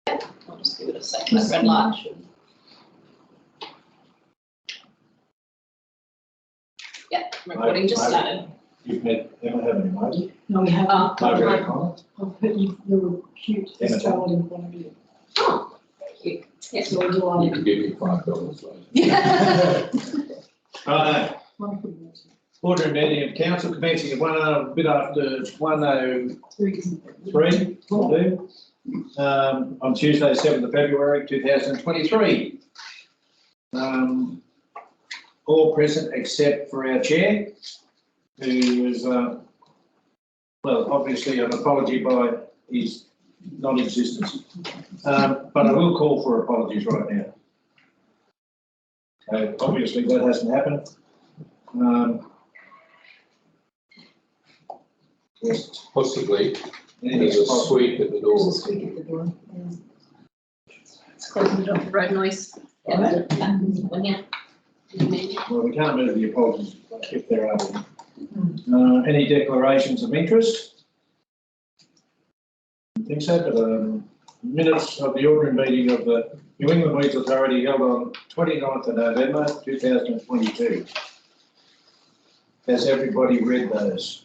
I'll just give it a second. That red light should. Yep, recording just started. You've met Emma, haven't you, mate? No, we haven't. Margaret O'Connor. I've put you, you're cute, Emma this child in front of you. Oh, thank you. Yes. So do You I. can give me $5 later. Yeah. Right, Wonderful news. ordinary meeting of council commencing at a bit after 1:03, will do. On Tuesday, 7th of February 2023. All present except for our chair, who is, well, obviously an apology by his non-existence. But I will call for apologies right now. Obviously that hasn't happened. Yes, possibly. Anything There's a possible. sweep at the There's door. a squeak at the door. It's closing the door for road noise. Yeah. When you. Well, we can't move the apologies if there are. Any declarations of interest? I think so, but minutes of the ordinary meeting of the New England Weeds Authority held on 29th of November 2022. Has everybody read those?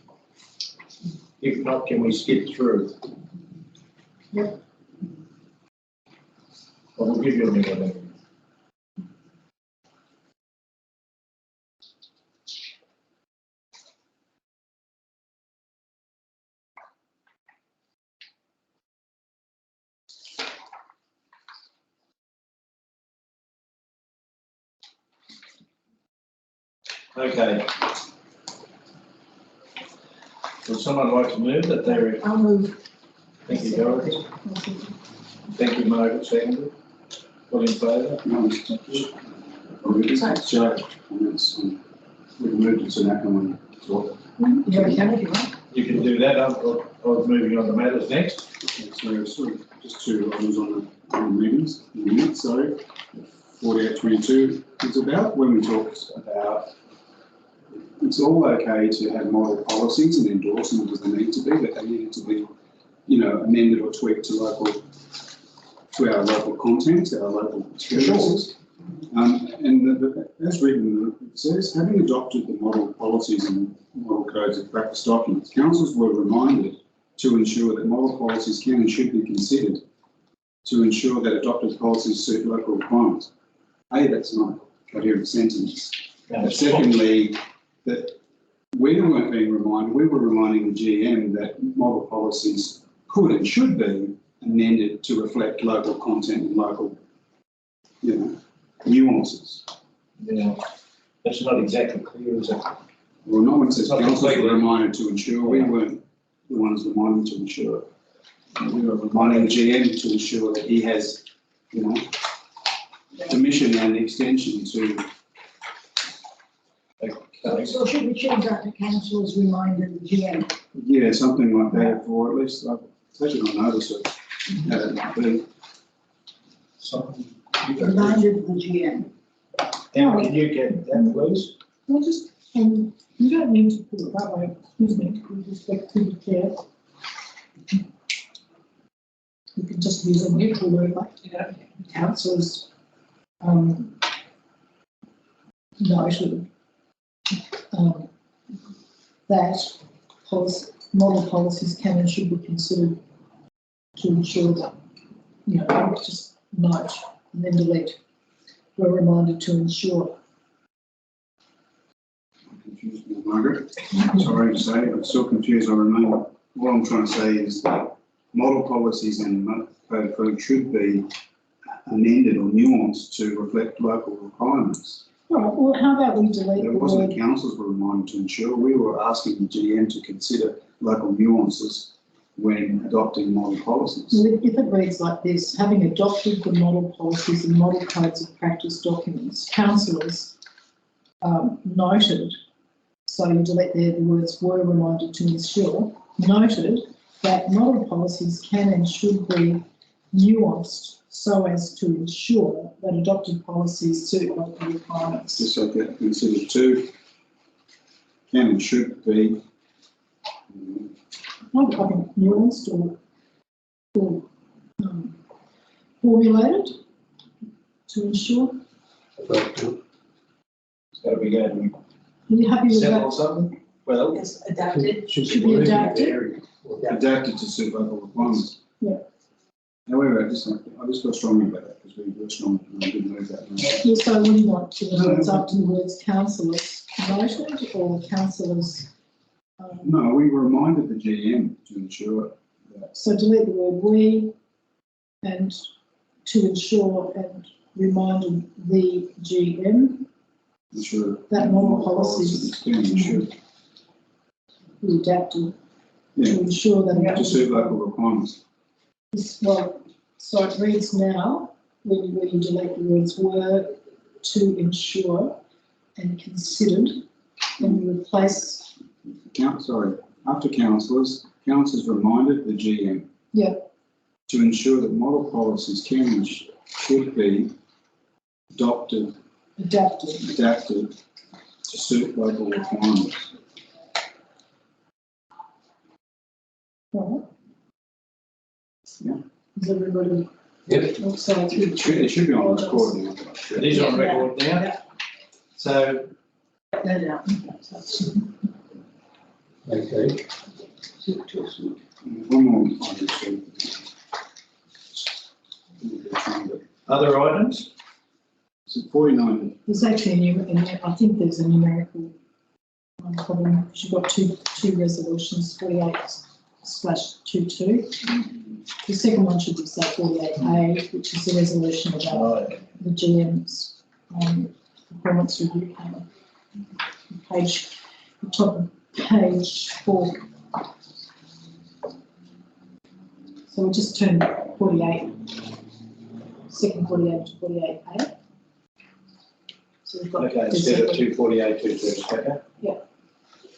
If not, can we skip through? Yep. I will give you a minute. Okay. Would someone like to move that there? I'll move. Thank you, Dorothy. Thank you, Margaret. Seconded. All in favour? So, we've moved it to that one. You already have it, you want? You can do that. I was moving on to matters next. So, sorry, just two items on the meetings, in a minute, so 4822 is about when we talked about it's all okay to have model policies and endorsement as they need to be, but they need to be, amended or tweaked to our local content, our local experiences. And as written, it says, having adopted the model policies and model codes of practice documents, councils were reminded to ensure that model policies can and should be considered to ensure that adopted policies suit local requirements. A, that's not a coherent sentence. Secondly, that we weren't being reminded, we were reminding the GM that model policies could and should be amended to reflect local content and local, nuances. Yeah, that's not exactly clear, is it? Well, no one says Not councils completely. were reminded to ensure, we weren't the ones reminded to ensure. We were reminding the GM to ensure that he has, permission and extension to. Okay. So should we change that to councillors reminded the GM? Yeah, something like that, or at least I've taken on notice of how it might be. Something you can do. Reminded the GM. Emma, can you get that, please? Well, just, you don't need to put it that way, excuse me, with respect to the chair. You can just use a neutral word like councillors, noted, that model policies can and should be considered to ensure that, just note and then delete. We're reminded to ensure. Confused me, Margaret. Sorry to say, I'm still confused. I remain. What I'm trying to say is that model policies and code should be amended or nuanced to reflect local requirements. Right, well, how about we delete It the wasn't word, the councils were reminded to ensure. We were asking the GM to consider local nuances when adopting model policies. well, if it reads like this, having adopted the model policies and model codes of practice documents, councillors noted, so you delete there the words were reminded to ensure, noted that model policies can and should be nuanced so as to ensure that adopted policies suit local requirements. Just like that, considered two can and should be. I think nuanced or formulated to ensure. Adopted. It's got to be going Are you happy with seven that? or something. Well, Yes, adapted. Should be adapted. Adapted to suit local requirements. Yeah. However, I just feel strongly about that because we were strong and I didn't move that. Yeah, so what do you want to, it's after the words councillors noted or councillors? No, we reminded the GM to ensure that, So delete the word we and to ensure and reminded the GM ensure. that model policies is being ensured. be adapted Yeah, to ensure that. to suit local requirements. Well, so it reads now, when you delete the words were to ensure and considered, and you replace. After councillors reminded the GM. Yeah. To ensure that model policies can and should be adapted to suit local requirements. Right. Yeah. Is everybody? Yep. Also, It should be on record now. it is on record now. So, No doubt. Okay. One more item, other items? so 49, there's actually I think there's a numerical problem, because you've got two resolutions, 48/22. The second one should be say 48A, which is the resolution about the GM's performance review panel. The top of page 4. So we'll just turn 48, second 48 to 48A. So we've got. Okay, instead of 248, 230, okay? Yeah.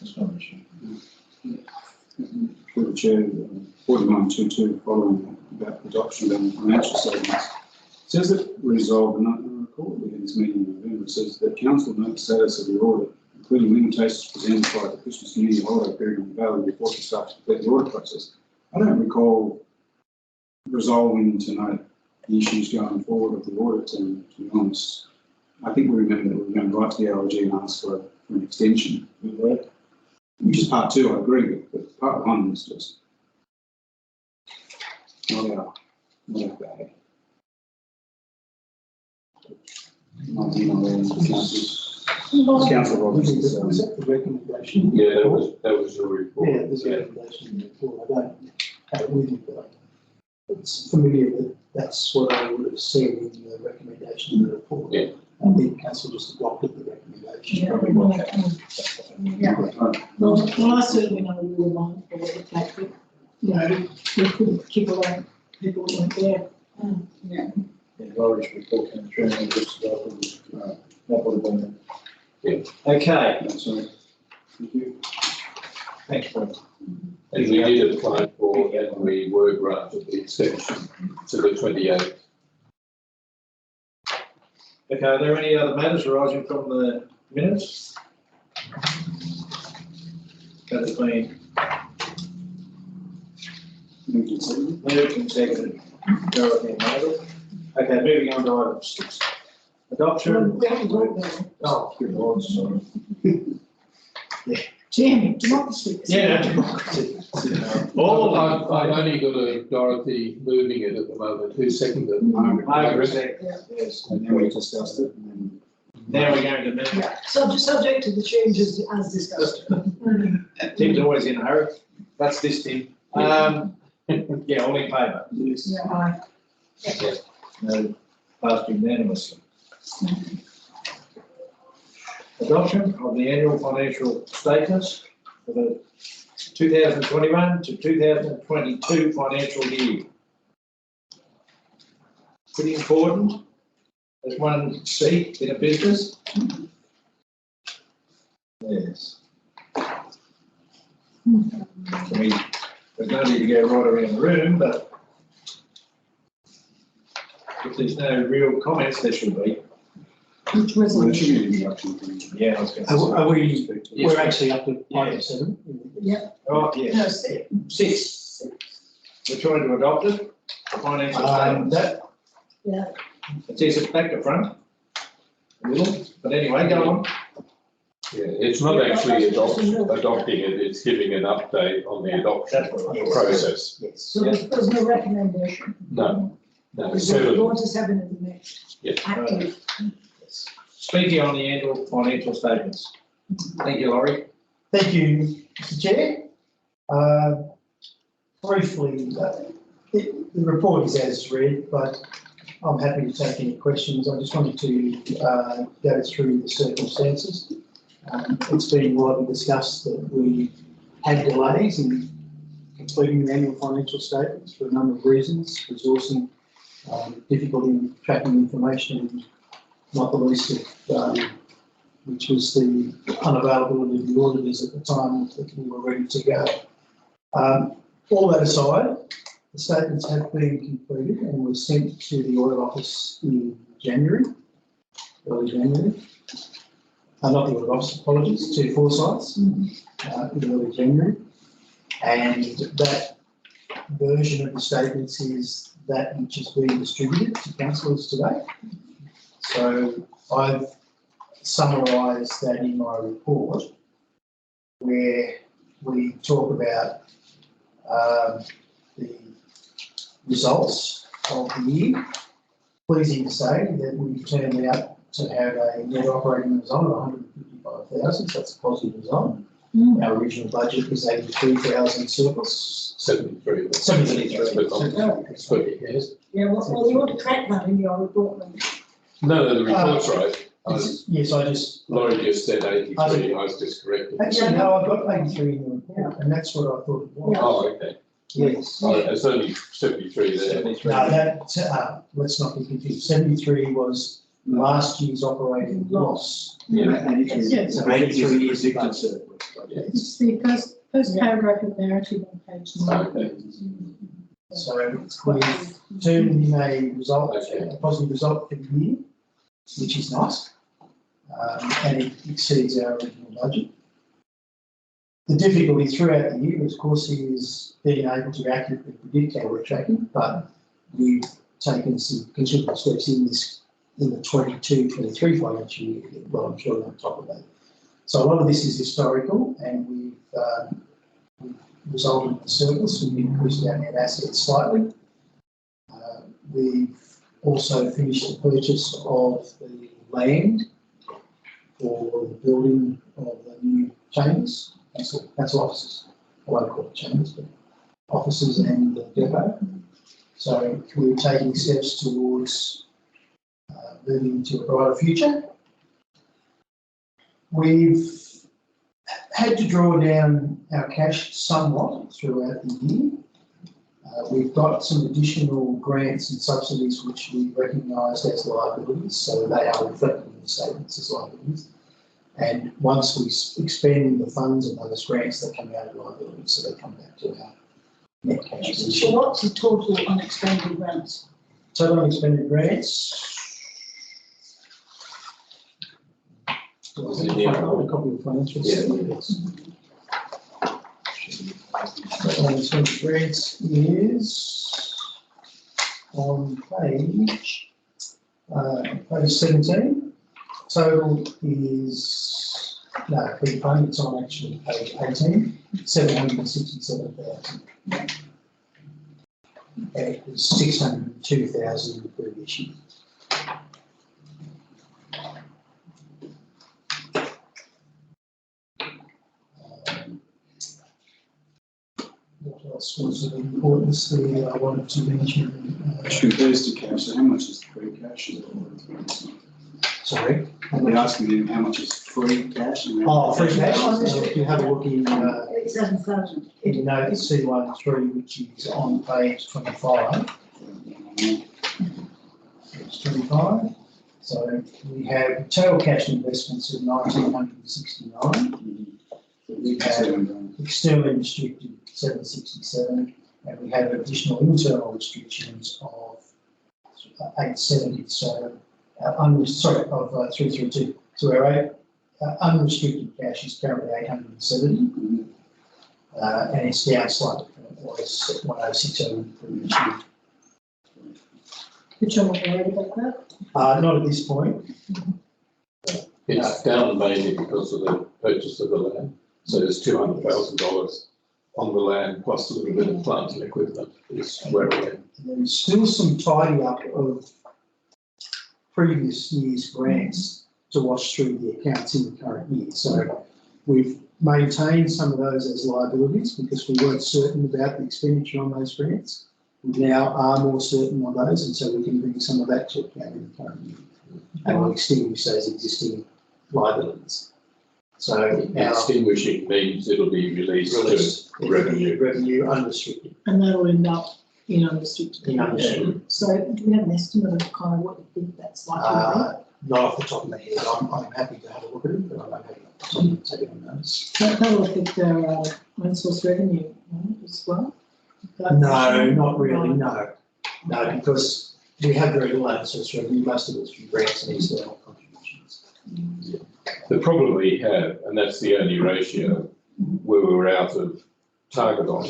That's not an issue. through the chair, 4922, following about adoption of financial statements. Says that resolved, and I recall we had this meeting in November, says that council note status of the audit, including limitations presented by the Christmas New Year holiday period and value before the start to complete the audit process. I don't recall resolving to note the issues going forward of the audit, and to be honest, I think we remember that we were going to write to the LG and ask for an extension, which is part 2, I agree with, but part 1 is just not bad. Councillor Roberts. Was that the recommendation? Yeah, that was your report. Yeah, there's a recommendation in the report. I don't have it with me, but it's familiar that that's what I would have seen in the recommendation in the report. Yeah. I think council just adopted the recommendation. Well, I certainly know we were mindful of the fact that, we couldn't keep allowing people who weren't there. Yeah. The Irish report came through and just that would have been. Yeah. Okay, Sorry. Thank you. thanks, Paul. And we did apply for, and we were granted the extension to the 28th. Okay, are there any other matters arising from the minutes? That has been moved and seconded. Dorothy and Mabel. Okay, moving on to item 6. Adoption. We haven't got there. Oh, good Lord, sorry. Jamie, democracy. Yeah, democracy. All I've only got a Dorothy moving it at the moment. Who seconded it? Margaret, yes. And then we discussed it, and then Now we're going to move. Yeah, subject to the changes as discussed. Tim's always in a hurry. That's this Tim. Yeah, all in favour? yes. Aye. No, passed unanimously. Adoption of the annual financial statements for the 2021 to 2022 financial year. Pretty important as one seat in a business. Yes. There's no need to go right around the room, but if there's no real comments, there should be. Which Well, there should resolution? be an introduction. Yeah, I was going to say. Are we, Yes. we're actually up to item Yes. 7? Oh, yes. No, six. 6. We're trying to adopt it, the financial statements. That Yeah. It says it back to front. A little, but anyway, go on. Yeah, it's not actually adopting it, it's giving an update on the adoption process. Yes. So there's no recommendation. No, We're seven, going to 7 in the next. Yeah. Active. Speaking on the annual financial statements. Thank you, Laurie. Thank you, Mr Chair. Briefly, the report is as read, but I'm happy to take any questions. I just wanted to go through the circumstances. It's been widely discussed that we had delays in completing the annual financial statements for a number of reasons, resourcing, difficulty in tracking information, and not the least of which was the unavailability of the auditors at the time that we were ready to go. All that aside, the statements have been completed and were sent to the audit office in January, early January. Not the audit office, apologies, to Forsyths in early January. And that version of the statements is that which is being distributed to councillors today. So I've summarised that in my report, where we talk about the results of the year. Pleasing to say that we've turned out to have a net operating result of 155,000, so that's a positive result. Our original budget was 83,000 surplus. 73. 73. Yes. Yeah, well, you want to track that in your report then. No, the report's right. Yes, I just. Laurie just said 83, I was just corrected. Actually, no, I've got 83 in the report, and that's what I thought it was. Oh, okay. Yes. Oh, it's only 73 there. 73. No, that, let's not be confused. 73 was last year's operating loss. Yeah. Yes. So 83 is predicted surplus. It's the first paragraph of narrative on page 9. Okay. So we've turned in a result, a positive result for the year, which is nice, and it exceeds our original budget. The difficulty throughout the year, of course, is being able to accurately predict how we're tracking, but we've taken some considerable steps in the 22-23 financial year. Well, I'm sure on top of that. So a lot of this is historical, and we've resulted in a surplus. We've increased our net assets slightly. We've also finished the purchase of the land for the building of the new chambers. Council offices. I won't call it chambers, but offices and the depot. So we're taking steps towards moving into a brighter future. We've had to draw down our cash somewhat throughout the year. We've got some additional grants and subsidies which we recognised as liabilities, so they are reflected in the statements as liabilities. And once we expend the funds of those grants, they come out of liabilities, so they come back to our net cash position. So what's the total unexpended grants? Total unexpended grants. Was it here? A copy of financial statements. Total unexpended grants is on page 17. Total is, no, big fund, it's on actually page 18, 767,000. And it was 602,000 the previous year. What else was of importance there I wanted to mention? Which compares to cash, so how much is free cash? Sorry? We're asking them how much is free cash. And Oh, free cash, if you have a look in 7,000. in note C13, which is on page 25. Page 25. So we have total cash investments of 1,969. We have externally restricted 767, and we have additional internal restrictions of 870. So, of 332. So our unrestricted cash is currently 870, and it's down slightly from what was 106 over the previous year. Which I'm not worried about that. Not at this point. It's down mainly because of the purchase of the land. So there's $200,000 on the land plus a little bit of plant and equipment is where we're at. There's still some tidy up of previous year's grants to wash through the accounts in the current year. So we've maintained some of those as liabilities because we weren't certain about the expenditure on those grants. We now are more certain on those, and so we can bring some of that to account in the current year. And we'll extinguish those existing liabilities. So now Extinguishing means it'll be released to revenue. revenue unrestricted. And that'll end up in unrestricted. In unrestricted. So do we have an estimate of kind of what you think that's likely Not off the top of my head. I'm happy to have a look at it, but I'm not happy to take it on notice. to be? That'll affect our own source revenue as well? No, not really, no. No, because we have very little outsourced revenue, most of it's from grants and external contributions. The problem we have, and that's the only ratio where we're out of target on,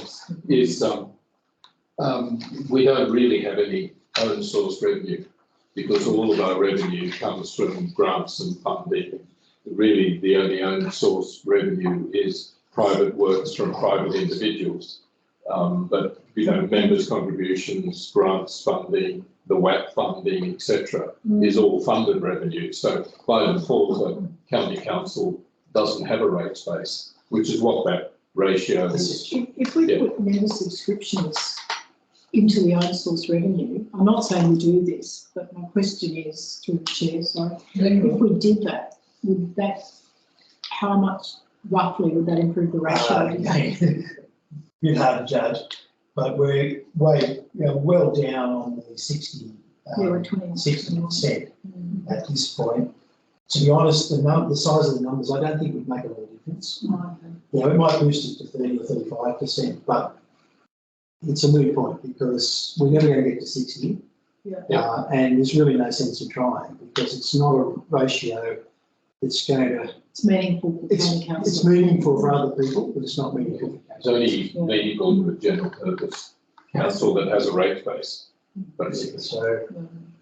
is we don't really have any own source revenue because all of our revenue comes from grants and funding. Really, the only own source revenue is private works from private individuals. But, you know, members' contributions, grants funding, the WAP funding, etc., is all funded revenue. So by default, the county council doesn't have a rates base, which is what that ratio is. If we put member subscriptions into the own source revenue, I'm not saying we do this, but my question is, through the chair, sorry, if we did that, would that, how much roughly would that improve the ratio? Again, bit hard to judge, but we're well down on the 60%. At this point. To be honest, the size of the numbers, I don't think would make a lot of difference. It might boost it to 30 or 35%, but it's a moot point because we're never going to get to 60. And there's really no sense in trying because it's not a ratio that's going to. It's meaningful for county council. It's meaningful for other people, but it's not meaningful for It's only meaningful to a general purpose council that has a rate base, basically. So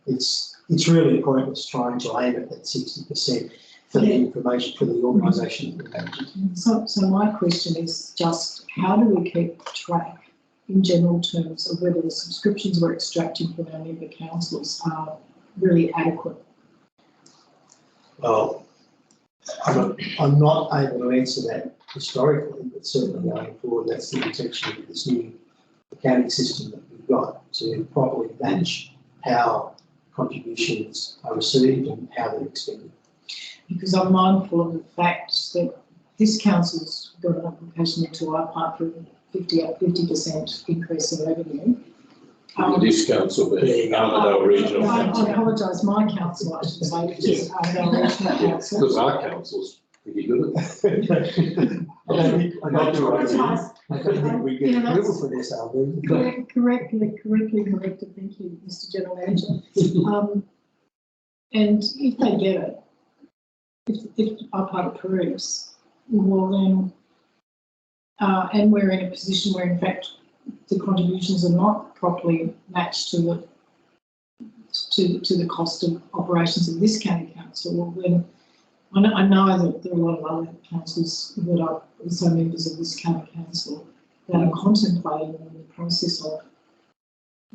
it's really pointless trying to aim at that 60% for the information for the organisation that we're managing. So my question is just how do we keep track in general terms of whether the subscriptions we're extracting from our member councils are really adequate? Well, I'm not able to answer that historically, but certainly going forward, that's the intention of this new accounting system that we've got to properly manage how contributions are received and how they're expended. Because I'm mindful of the fact that this council's got an application into IPART for 50% increase in revenue. This council being Armidale Regional I Council. apologise, my council, I should say, which is Armidale Regional Council. Because our council's pretty good at that. I don't think we get approval for this, are we? Correctly corrected, thank you, Mr General Manager. And if they get it, if IPART approves, well then, and we're in a position where in fact the contributions are not properly matched to the cost of operations of this county council, well then I know that there are a lot of other councils that are also members of this county council that are contemplating in the process of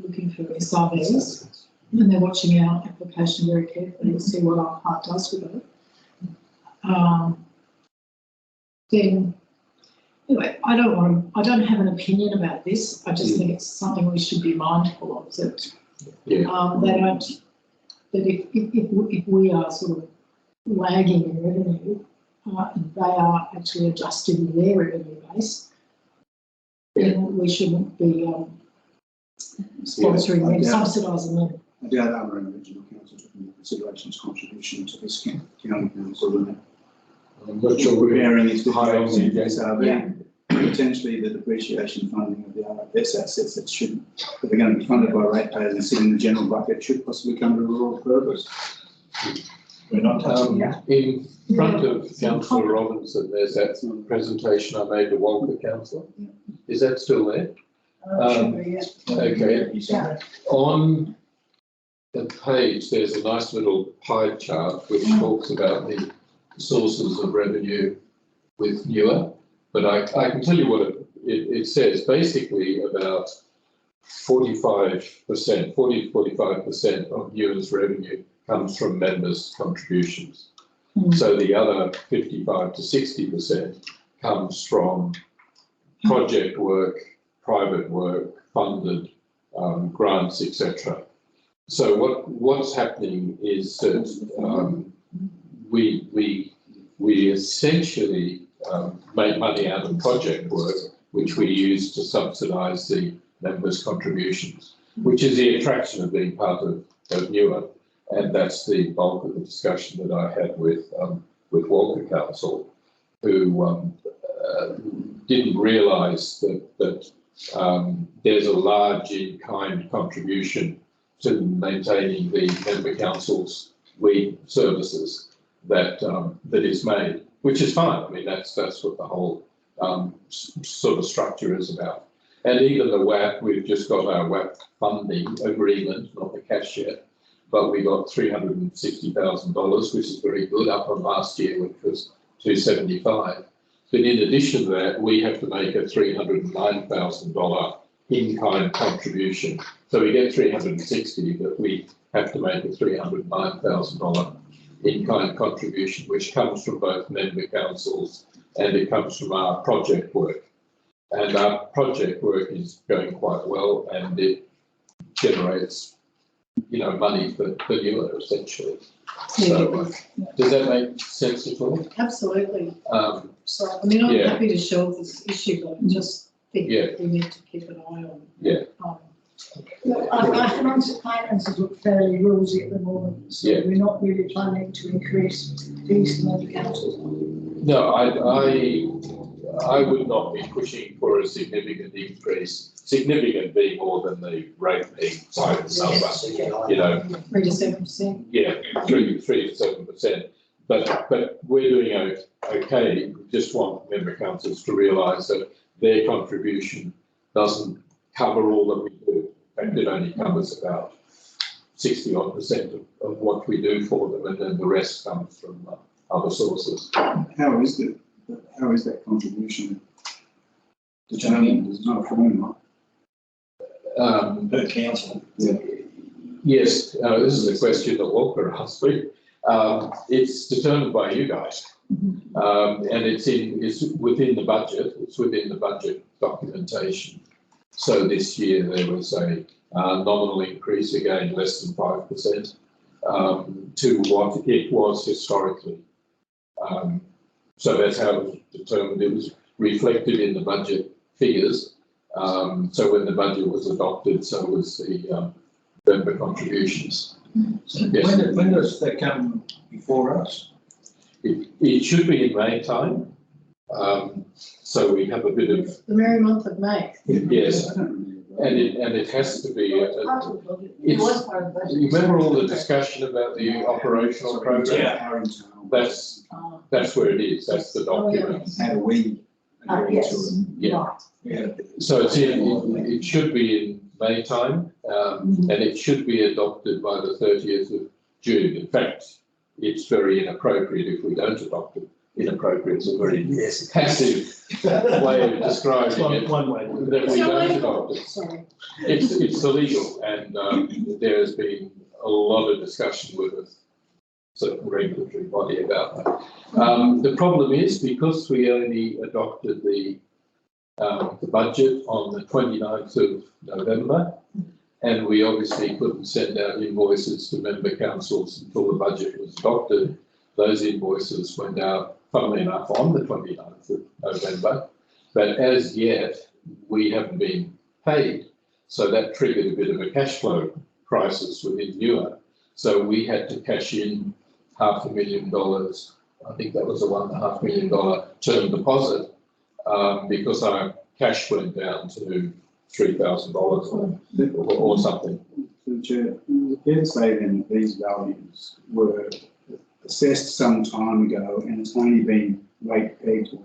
looking for SRVs, and they're watching our application very carefully to see what our part does with it. Then, anyway, I don't have an opinion about this. I just think it's something we should be mindful of. That if we are sort of lagging in revenue, they are actually adjusting their revenue base, then we shouldn't be sponsoring them, subsidising them. I doubt our own regional council took into consideration contribution to this county council. I'm not sure we're Preparing its high on the SRV, potentially the depreciation funding of the RFS assets that are going to be funded by ratepayers and sit in the general bucket should possibly come to a rural purpose. We're not touching In front of Councillor Robinson, there's that presentation I made to Walker Councillor. Is that still there? Okay. On page, there's a nice little pie chart which talks about the sources of revenue with NEWA. But I can tell you what it says. Basically, about 45%, 40 to 45% of NEWA's revenue comes from members' contributions. So the other 55 to 60% comes from project work, private work, funded grants, etc. So what's happening is that we essentially make money out of project work, which we use to subsidise the members' contributions, which is the attraction of being part of NEWA, and that's the bulk of the discussion that I had with Walker Council, who didn't realise that there's a large in-kind contribution to maintaining the member council's lead services that is made, which is fine. I mean, that's what the whole sort of structure is about. And even the WAP, we've just got our WAP funding agreement, not the cash yet, but we got $360,000, which is very good, up on last year, which was $275,000. But in addition to that, we have to make a $309,000 in-kind contribution. So we get $360,000, but we have to make a $309,000 in-kind contribution, which comes from both member councils and it comes from our project work. And our project work is going quite well, and it generates, money for NEWA essentially. So, does that make sense at all? Absolutely. So, I mean, I'm Yeah. happy to shelve this issue, but I just think Yeah. we need to keep an eye on. Yeah. Look, our finances look fairly rosy at the moment, so Yeah. we're not really planning to increase fees to member councils. No, I would not be pushing for a significant increase, significant being more than the rate being cited number, 3 to 7%. yeah, 3 to 7%. But we're doing okay. We just want member councils to realise that their contribution doesn't cover all that we do. In fact, it only covers about 60-odd% of what we do for them, and then the rest comes from other sources. How is that contribution determined? There's no formula. Per council. Yes, this is a question that Walker asked me. It's determined by you guys, and it's within the budget. It's within the budget documentation. So this year there was a nominal increase, again less than 5%, to what it was historically. So that's how it was determined. It was reflected in the budget figures. So when the budget was adopted, so was the member contributions. So Yes. when does that come before us? It should be in May time. So we have a bit of, The merry month of May. yes, I don't really. and it has to be, It was part of the budget. it's- It was part of the budget. you remember all the discussion about the operational program? Yeah. Our internal. That's where it is, that's the document. How do we agree to Yes. it? Yeah. Right. Yeah. So it should be in May time, and it should be adopted by the 30th of June. In fact, it's very inappropriate if we don't adopt it. Inappropriate is a very passive way of describing it, One way. that we don't adopt it. Sorry. It's illegal, and there has been a lot of discussion with a certain regulatory body about that. The problem is, because we only adopted the budget on the 29th of November, and we obviously couldn't send out invoices to member councils until the budget was adopted. Those invoices went out, funnily enough, on the 29th of November, but as yet, we haven't been paid. So that triggered a bit of a cash flow crisis within NEWA. So we had to cash in $500,000. I think that was a $1.5 million term deposit, because our cash went down to $3,000 or something. So, Chair, is it fair to say then that these values were assessed some time ago and it's only been rate pegged or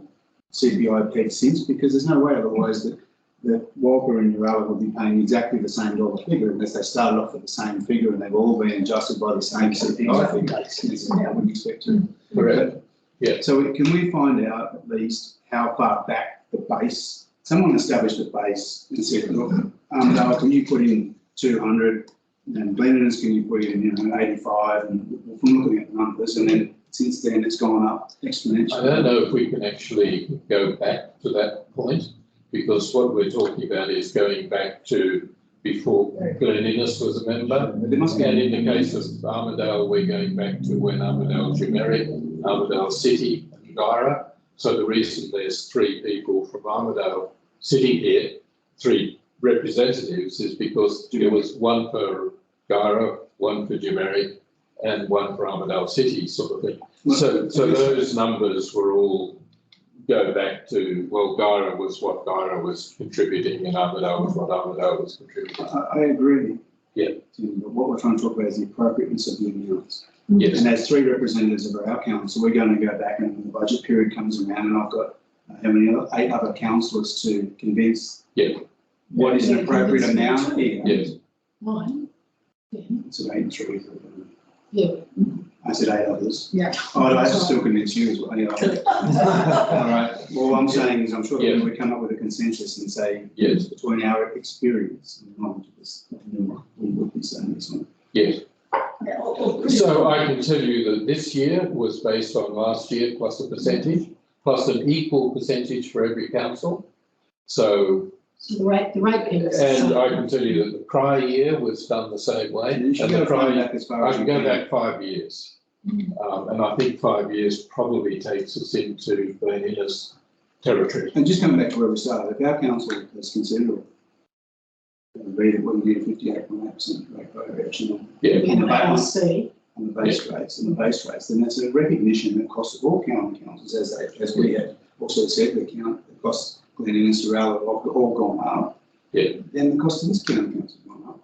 CPI pegged since? Because there's no way otherwise that that Walker and Uralla will be paying exactly the same dollar figure unless they started off with the same figure and they've all been adjusted by the same CPI figure. Is what I would expect to. Correct. Yeah. So can we find out at least how far back the base, someone established a base and said, look, Armadale, can you put in 200 and Glenden's can you put in, 85, and from looking at the numbers, and then since then it's gone up exponentially. I don't know if we can actually go back to that point, because what we're talking about is going back to before Glen Innes was a member. There must be. And in the case of Armadale, we're going back to when Armadale Generic, Armadale City and Gyra. So the reason there's 3 people from Armadale sitting here, 3 representatives, is because there was 1 for Gyra, 1 for Generic, and 1 for Armadale City, sort of thing. So those numbers were all go back to, well, Gyra was what Gyra was contributing and Armadale was what Armadale was contributing. I agree. Yeah. Tim, but what we're trying to talk about is the appropriateness of the amounts. Yes. And as 3 representatives of our council, we're going to go back and when the budget period comes around, and I've got how many other 8 other councillors to convince. Yeah. What is an appropriate amount here? Yes. 9. Yeah. It's an 8 and 3. Yeah. I said 8 others. Yeah. Oh, I still convince you as well. Yeah. All right. Well, what I'm saying is I'm sure that we come up with a consensus and say, Yes. between our experience and knowledge of this, we would be saying this one. Yes. So I can tell you that this year was based on last year plus a percentage, plus an equal percentage for every council. So, The rate piece. and I can tell you that the prior year was done the same way. And you should And the go prior, back as far I as can you go back 5 years. And I think 5 years probably takes us into Glen Innes territory. And just coming back to where we started, if our council is considerable, read it, we need a 58.8% rate variation on Yeah. We have ARC. the base rates, then that's a recognition that costs of all county councils, as we have also said, the costs Glen Innes, Uralla have all gone up. Yeah. Then the cost of this county council has gone up.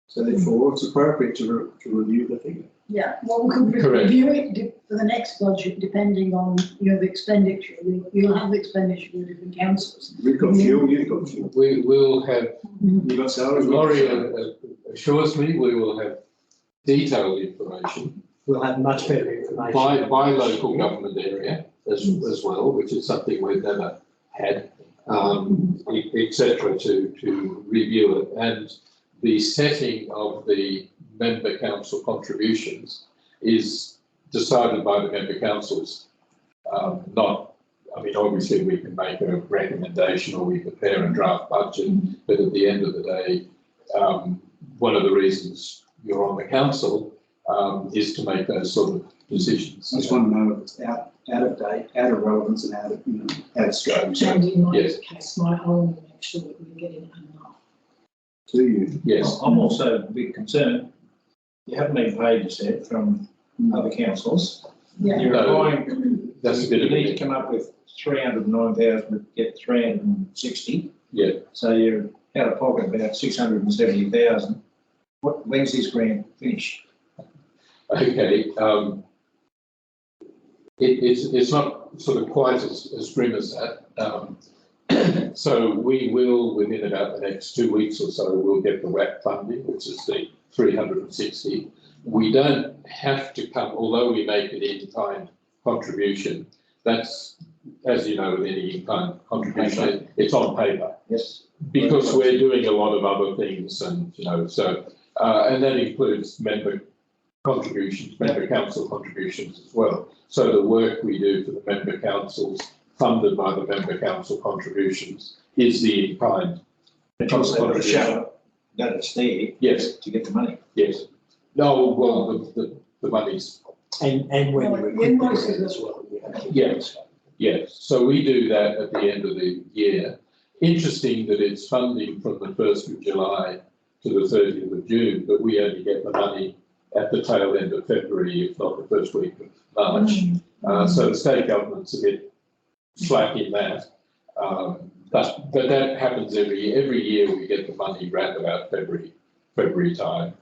So therefore, it's appropriate to review the figure. Yeah, well, we could Correct. review it for the next budget, depending on, the expenditure. You'll have the expenditure of different councils. We've got fuel, you've got fuel, We will have, you've got salaries. we've got Laurie salaries. assures me we will have detailed information We'll have much better information. by local government area as well, which is something we've never had, etc. to review it. And the setting of the member council contributions is decided by the member councils, obviously we can make a recommendation or we prepare a draft budget, but at the end of the day, one of the reasons you're on the council is to make those sort of decisions. I just want to know if it's out of date, out of relevance and out of scope. So And in my Yes. case, I want to make sure that we're getting enough. to you. Yes, I'm also a bit concerned, you haven't been paid, you said, from other councils. Yeah. You're No, applying, that's a bit you of need to a, come up with 309,000, but get 360. yeah. So you're out of pocket about 670,000. When's this grant finish? Okay, it's not sort of quite as grim as that. So we will, within about the next 2 weeks or so, we'll get the WAC funding, which is the 360. We don't have to come, although we make an in-kind contribution, that's, as you know, with any in-kind contribution, it's on paper. Yes. Because we're doing a lot of other things and, so, and that includes member contributions, member council contributions as well. So the work we do for the member councils, funded by the member council contributions, is the in-kind. But you also got to show that it's there Yes, to get the money. yes. No, well, the money's, And when Well, you the invoices recuperate are- as well. yes, yes. So we do that at the end of the year. Interesting that it's funding from the 1st of July to the 30th of June, but we only get the money at the tail end of February, if not the first week of March. So the state government's a bit slack in that. But that happens every year. Every year we get the money round about February time.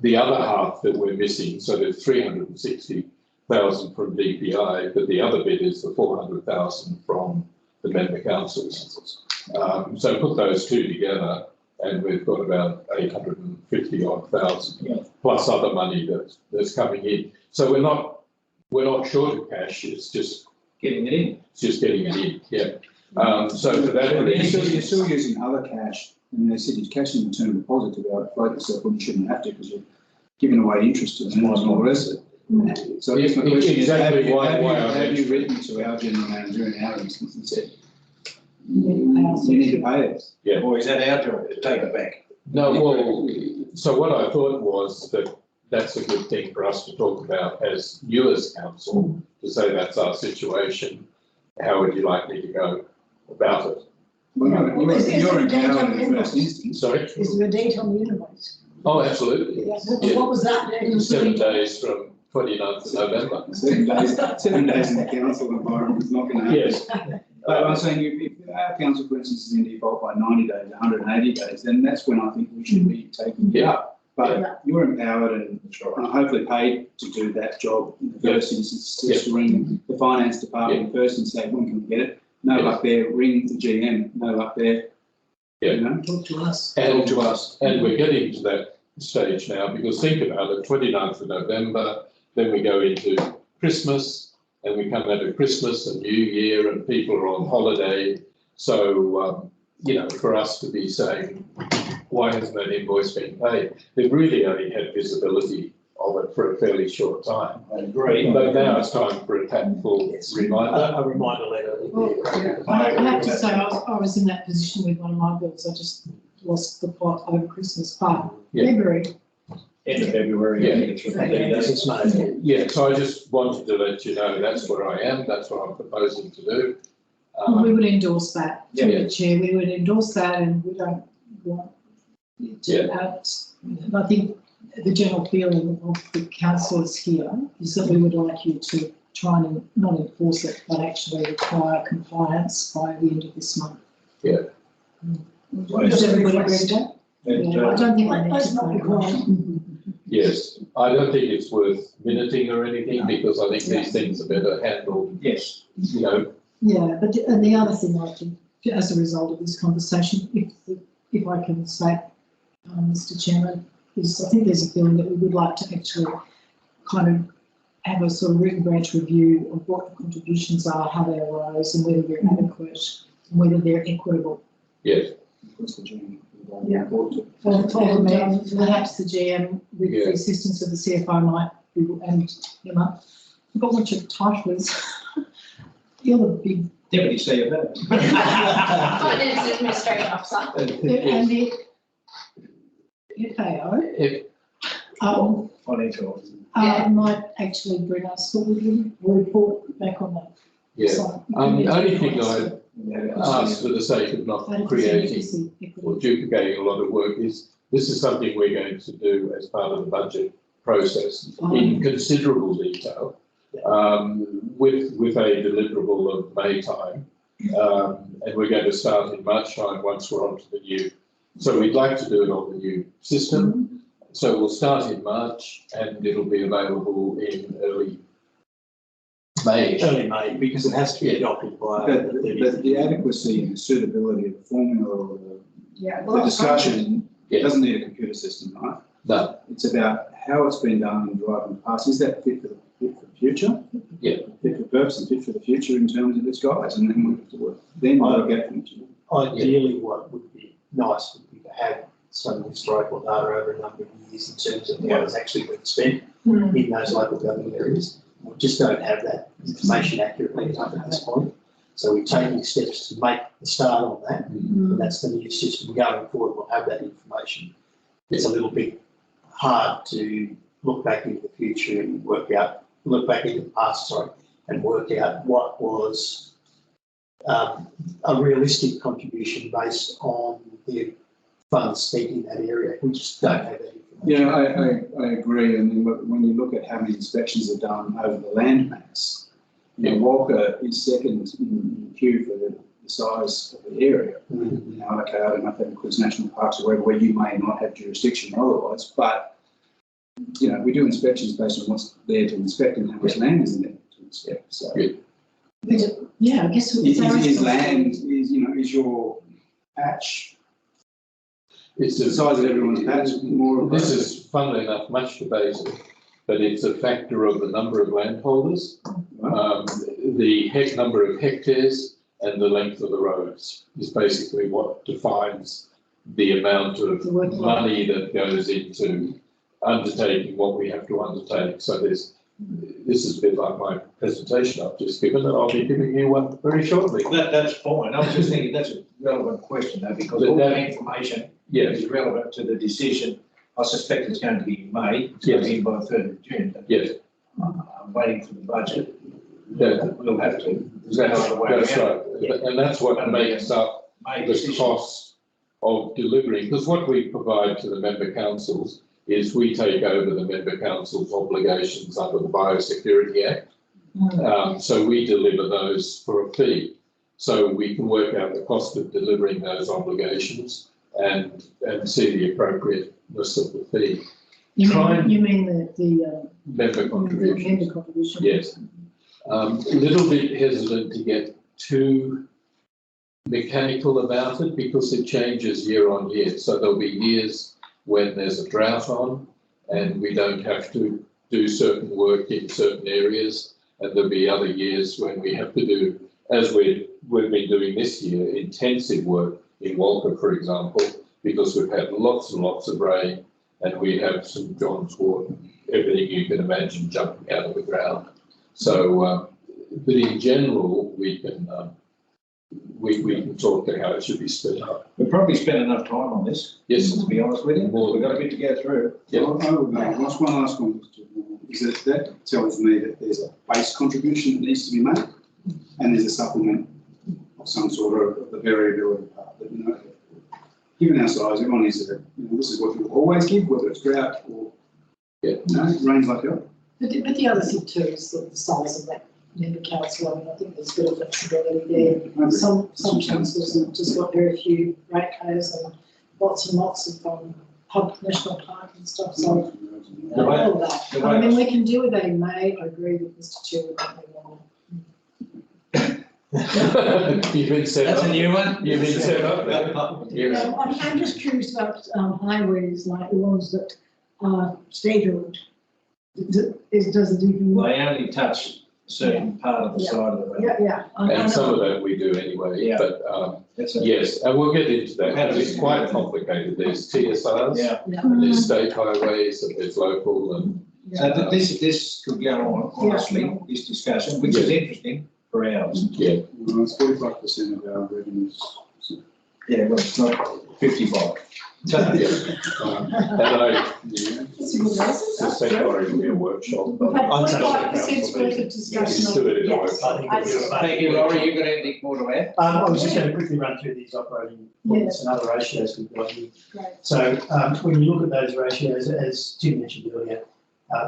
The other half that we're missing, so there's 360,000 from DPI, but the other bit is the 400,000 from the member councils. So put those two together and we've got about 850 odd thousand plus other money that's coming in. So we're not short of cash, it's just Getting it in. getting it in, yeah. So for that, You're still using other cash, and they said you're cashing the term deposit to be able to float yourself when you shouldn't have to because you're giving away interest to them and all the rest of it. So I guess my question is, Exactly have you written to our general manager in our instance and said, you need to pay us? Yeah. Or is that our job to take it back? no, well, so what I thought was that that's a good thing for us to talk about as NEWA's council, to say that's our situation. How would you like me to go about it? Well, you're Is there a date empowered on in the the first invoice? instance. Sorry? Is there a date on the invoice? Oh, absolutely. Yeah. What was that date? 7 days from 29th of November. 7 days in the council environment is not going to happen. Yes. But I'm saying if our council, for instance, is in default by 90 days, 180 days, then that's when I think we should be taking it up. But you're empowered and hopefully paid to do that job in the first instance, just to ring the finance department first and say, when can we get it? No luck there, ring the GM, no luck there. Yeah. You know? Talk to us. And to us, and we're getting to that stage now, because think about it, 29th of November, then we go into Christmas, and we come out of Christmas and New Year, and people are on holiday. So, you know, for us to be saying, why hasn't that invoice been paid? They've really only had visibility of it for a fairly short time. I agree. But now it's time for a tactful reminder. A reminder letter. Well, I have to say, I was in that position with one of my bills. I just lost the plot over Christmas, but Yeah. February. End of February, I think it's for 15 days. It's May. Yeah, so I just wanted to let you know that's where I am, that's what I'm proposing to do. We would endorse that, through Yeah. the chair, we would endorse that, and we don't want it to I think the general feeling of the councillors here is that we would like you to try and not enforce it, but actually require compliance by the end of this month. Yeah. Does everybody agree with that? And, Yeah, I don't think we need Let's to. not require. Yes, I don't think it's worth minuting or anything, because I think these things are better handled, yes, you know. Yeah, but and the other thing I think, as a result of this conversation, if I can say, Mr. Chairman, is I think there's a feeling that we would like to actually kind of have a sort of root and branch review of what the contributions are, how they arose, and whether they're adequate, and whether they're equitable. Yes, What's the GM? Yeah. And perhaps the GM, with the assistance of the CFO, might be, and Emma, I forgot what your title is. You're the big, deputy CFO. Finance administrative officer. and the FAO, if, Financial officer. might actually bring us forward with a report back on that. yeah. So, The only thing I ask for the sake of not creating or duplicating a lot of work is, this is something we're going to do as part of the budget process in considerable detail, with a deliverable of May time. And we're going to start in March time once we're onto the new. So we'd like to do it on the new system. So we'll start in March and it'll be available in early May. Early May, because it has to be adopted by But the 30th. the adequacy and the suitability of the formula or the discussion, Yeah. it doesn't need a computer system, right? No, It's about how it's been done and driving past. Is that fit for the future? Yeah. Fit for purpose and fit for the future in terms of its guides, and then we have to work. Then we'll get from it. Ideally, what would be nice would be to have some historical data over a number of years in terms of what has actually been spent in those local government areas. We just don't have that information accurately enough at this point. So we're taking steps to make the start on that, and that's the new system going forward. We'll have that information. It's a little bit hard to look back into the future and look back into the past, and work out what was a realistic contribution based on the funds spent in that area. We just don't have that information. Yeah, I agree. And then when you look at how many inspections are done over the land mass, Walker is second in queue for the size of the area. Now, okay, I don't know if that includes national parks or wherever, where you may not have jurisdiction or otherwise, but we do inspections based on what's there to inspect and how much land is in there to inspect. So, Yeah, I guess it's our is land is your patch? It's The a, size of everyone's patch, more. this is funnily enough much debated, but it's a factor of the number of landholders, the number of hectares and the length of the roads is basically what defines the amount of The workload. money that goes into undertaking what we have to undertake. So this is a bit like my presentation I've just given, and I'll be giving you one very shortly. That's fine. I was just thinking that's a relevant question though, because all that information Yes, is relevant to the decision. I suspect it's going to be in May, it's going to be in by the 3rd of June. But yes, I'm waiting for the budget. that, We'll have to. that's right. And that's what makes up May the decision. cost of delivering, because what we provide to the member councils is we take over the member council's obligations under the Biosecurity Act. So we deliver those for a fee. So we can work out the cost of delivering those obligations and see the appropriateness of the fee. You mean the Member contributions. member contribution? Yes. A little bit hesitant to get too mechanical about it because it changes year on year. So there'll be years when there's a drought on and we don't have to do certain work in certain areas. And there'll be other years when we have to do, as we've been doing this year, intensive work in Walker, for example, because we've had lots and lots of rain and we have St John's Wort, everything you can imagine jumping out of the ground. So, but in general, we can talk to how it should be split up. We've probably spent enough time on this, Yes. to be honest with you. More We've than got a bit to go through. Yeah. I would make one last comment, is that tells me that there's a base contribution that needs to be made and there's a supplement of some sort of the variability part that, you know, given our size, everyone needs to, you know, this is what you always give, whether it's drought or, Yeah. you know, rains like hell. But the other thing too is the size of that member council. I mean, I think there's a bit of flexibility there. Some councils have just got very few ratepayers and lots of national park and stuff, so The way- all that. the I way- mean, we can deal with that in May. I agree with Mr Chair. You've been set That's up. a new one? You've been set up there. Yes. I'm just curious about highways, like the ones that are state-owned. Does it even? They only touch a certain part of the Yeah. side of the road. Yeah. I And some know. of that we do anyway, Yeah. but That's a, yes, and we'll get into that, because it's quite complicated. There's TSRs, yeah. and there's state highways, and there's local, and So this could go on, honestly, this discussion, which is interesting for ours. yeah. Well, it's 45% of our revenues. Yeah, well, it's not 55. And I It's a good reason. suspect there will be a workshop. We've had on 25% worth of Let's discussion do on it in a yes. workshop. Thank you, Laurie. You got anything more to add? I was just going to quickly run through these operating points and other ratios we've got here. Great. So when you look at those ratios, as Tim mentioned earlier,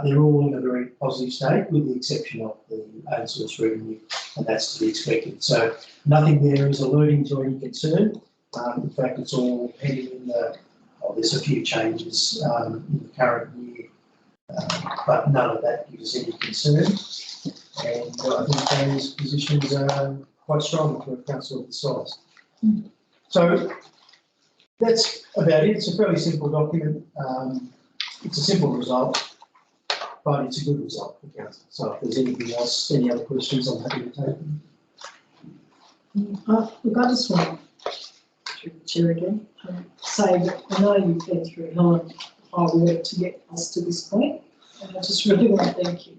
they're all in a very positive state with the exception of the own source revenue, and that's to be expected. So nothing there is alerting to any concern. In fact, it's all heading in there's a few changes in the current year, but none of that gives us any concern. And I think those positions are quite strong for a council of the size. So that's about it. It's a fairly simple document. It's a simple result, but it's a good result for council. So if there's anything else, any other questions, I'm happy to take them. Look, I just want to, Chair again, say that I know you've been through hard work to get us to this point, and I just really want to thank you.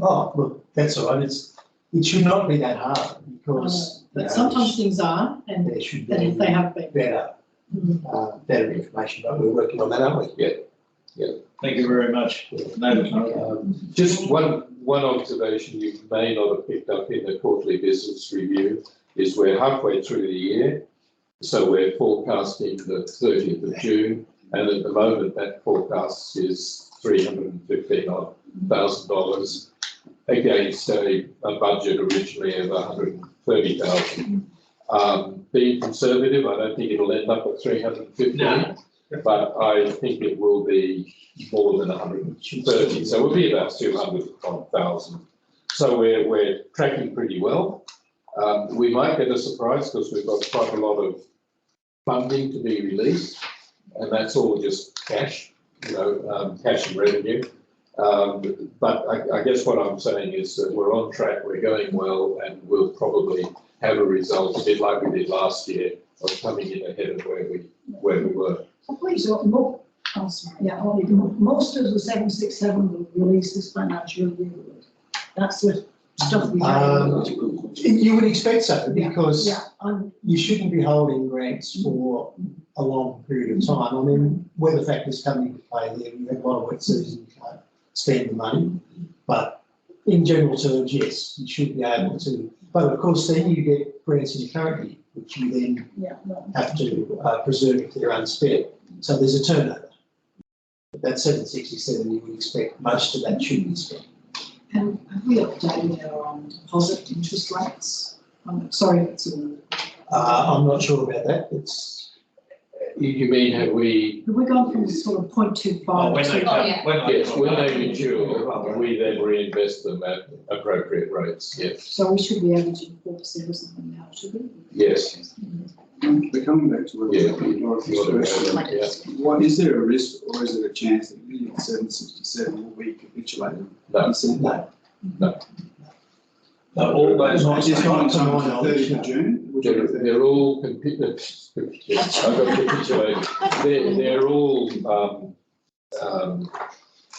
Oh, look, that's all right. It should not be that hard because But sometimes things are, and there should that if they be have been. better information, but we're working on that, aren't we? Yeah. Thank you very much. No, Just one observation you may not have picked up in the quarterly business review is we're halfway through the year. So we're forecasting the 30th of June, and at the moment that forecast is $315,000 against a budget originally of $130,000. Being conservative, I don't think it'll end up at 350, No. but I think it will be more than 130. So we'll be about 200,000. So we're tracking pretty well. We might get a surprise because we've got quite a lot of funding to be released, and that's all just cash, cash and revenue. But I guess what I'm saying is that we're on track, we're going well, and we'll probably have a result a bit like we did last year of coming in ahead of where we were. Please, most of the 767 will release this financial year. That's the stuff we have. You would expect so, Yeah, because yeah, you shouldn't be holding grants for a long period of time. I mean, weather factors come into play there. You have a lot of wet season, you can't spend the money. But in general terms, yes, you should be able to. But of course, then you get grants in your current year, which you then have to preserve if they're unspent. So there's a turnover. But that 767, you would expect most of that should be spent. And have we updated our deposit interest rates? I'm sorry, it's all. I'm not sure about that. You mean have we? Have we gone from sort of 0.25 When they to? come, yeah. When they mature, we then reinvest them at appropriate rates. Yes. So we should be averaging 4% or something now, should we? Yes. But coming back to Yeah. Dorothy's question, what is there a risk or is there a chance that the 767 will be capitulated? No. all those. Just on to my the knowledge, 30th of June? which They're, is the- they're all yes, I got capitulated. They're all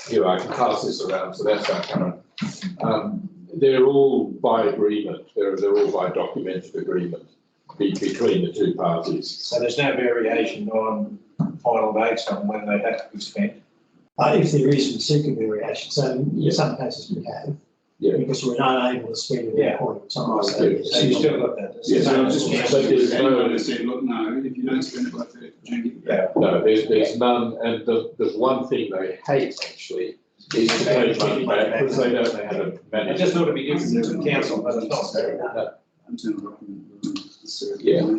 here, I can pass this around, so that's our current. They're all by agreement. They're all by documented agreement between the two parties. So there's no variation on final dates on when they have to be spent. If there is, we seek a variation. So in some cases we have. Yeah. Because we're not able to spend at Yeah. that point in time. Oh, So yeah. So you still got that. Yes, So I was just But wondering there's if anyone no- has said, look, no, if you don't spend it by 30th of June, get it back. Yeah. No, there's none, and the one thing they hate actually is to take money back because they don't know how to I manage just it. thought it'd be given to the council, but it's not. Internal document. Yeah.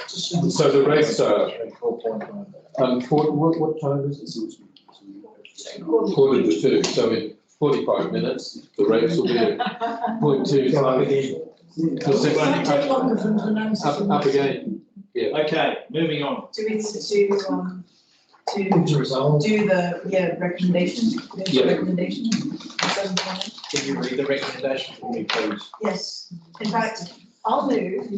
So the rates are, 4.9. what time is it? 1:45, so in 45 minutes, the rates will be at 0.25. Go up again. So It might take longer for them to announce. Up again, Okay, moving on. Do we, to To resolve. do the, recommendation, the Yeah. recommendation? Can you read the recommendation for me, please? Yes, in fact, I'll move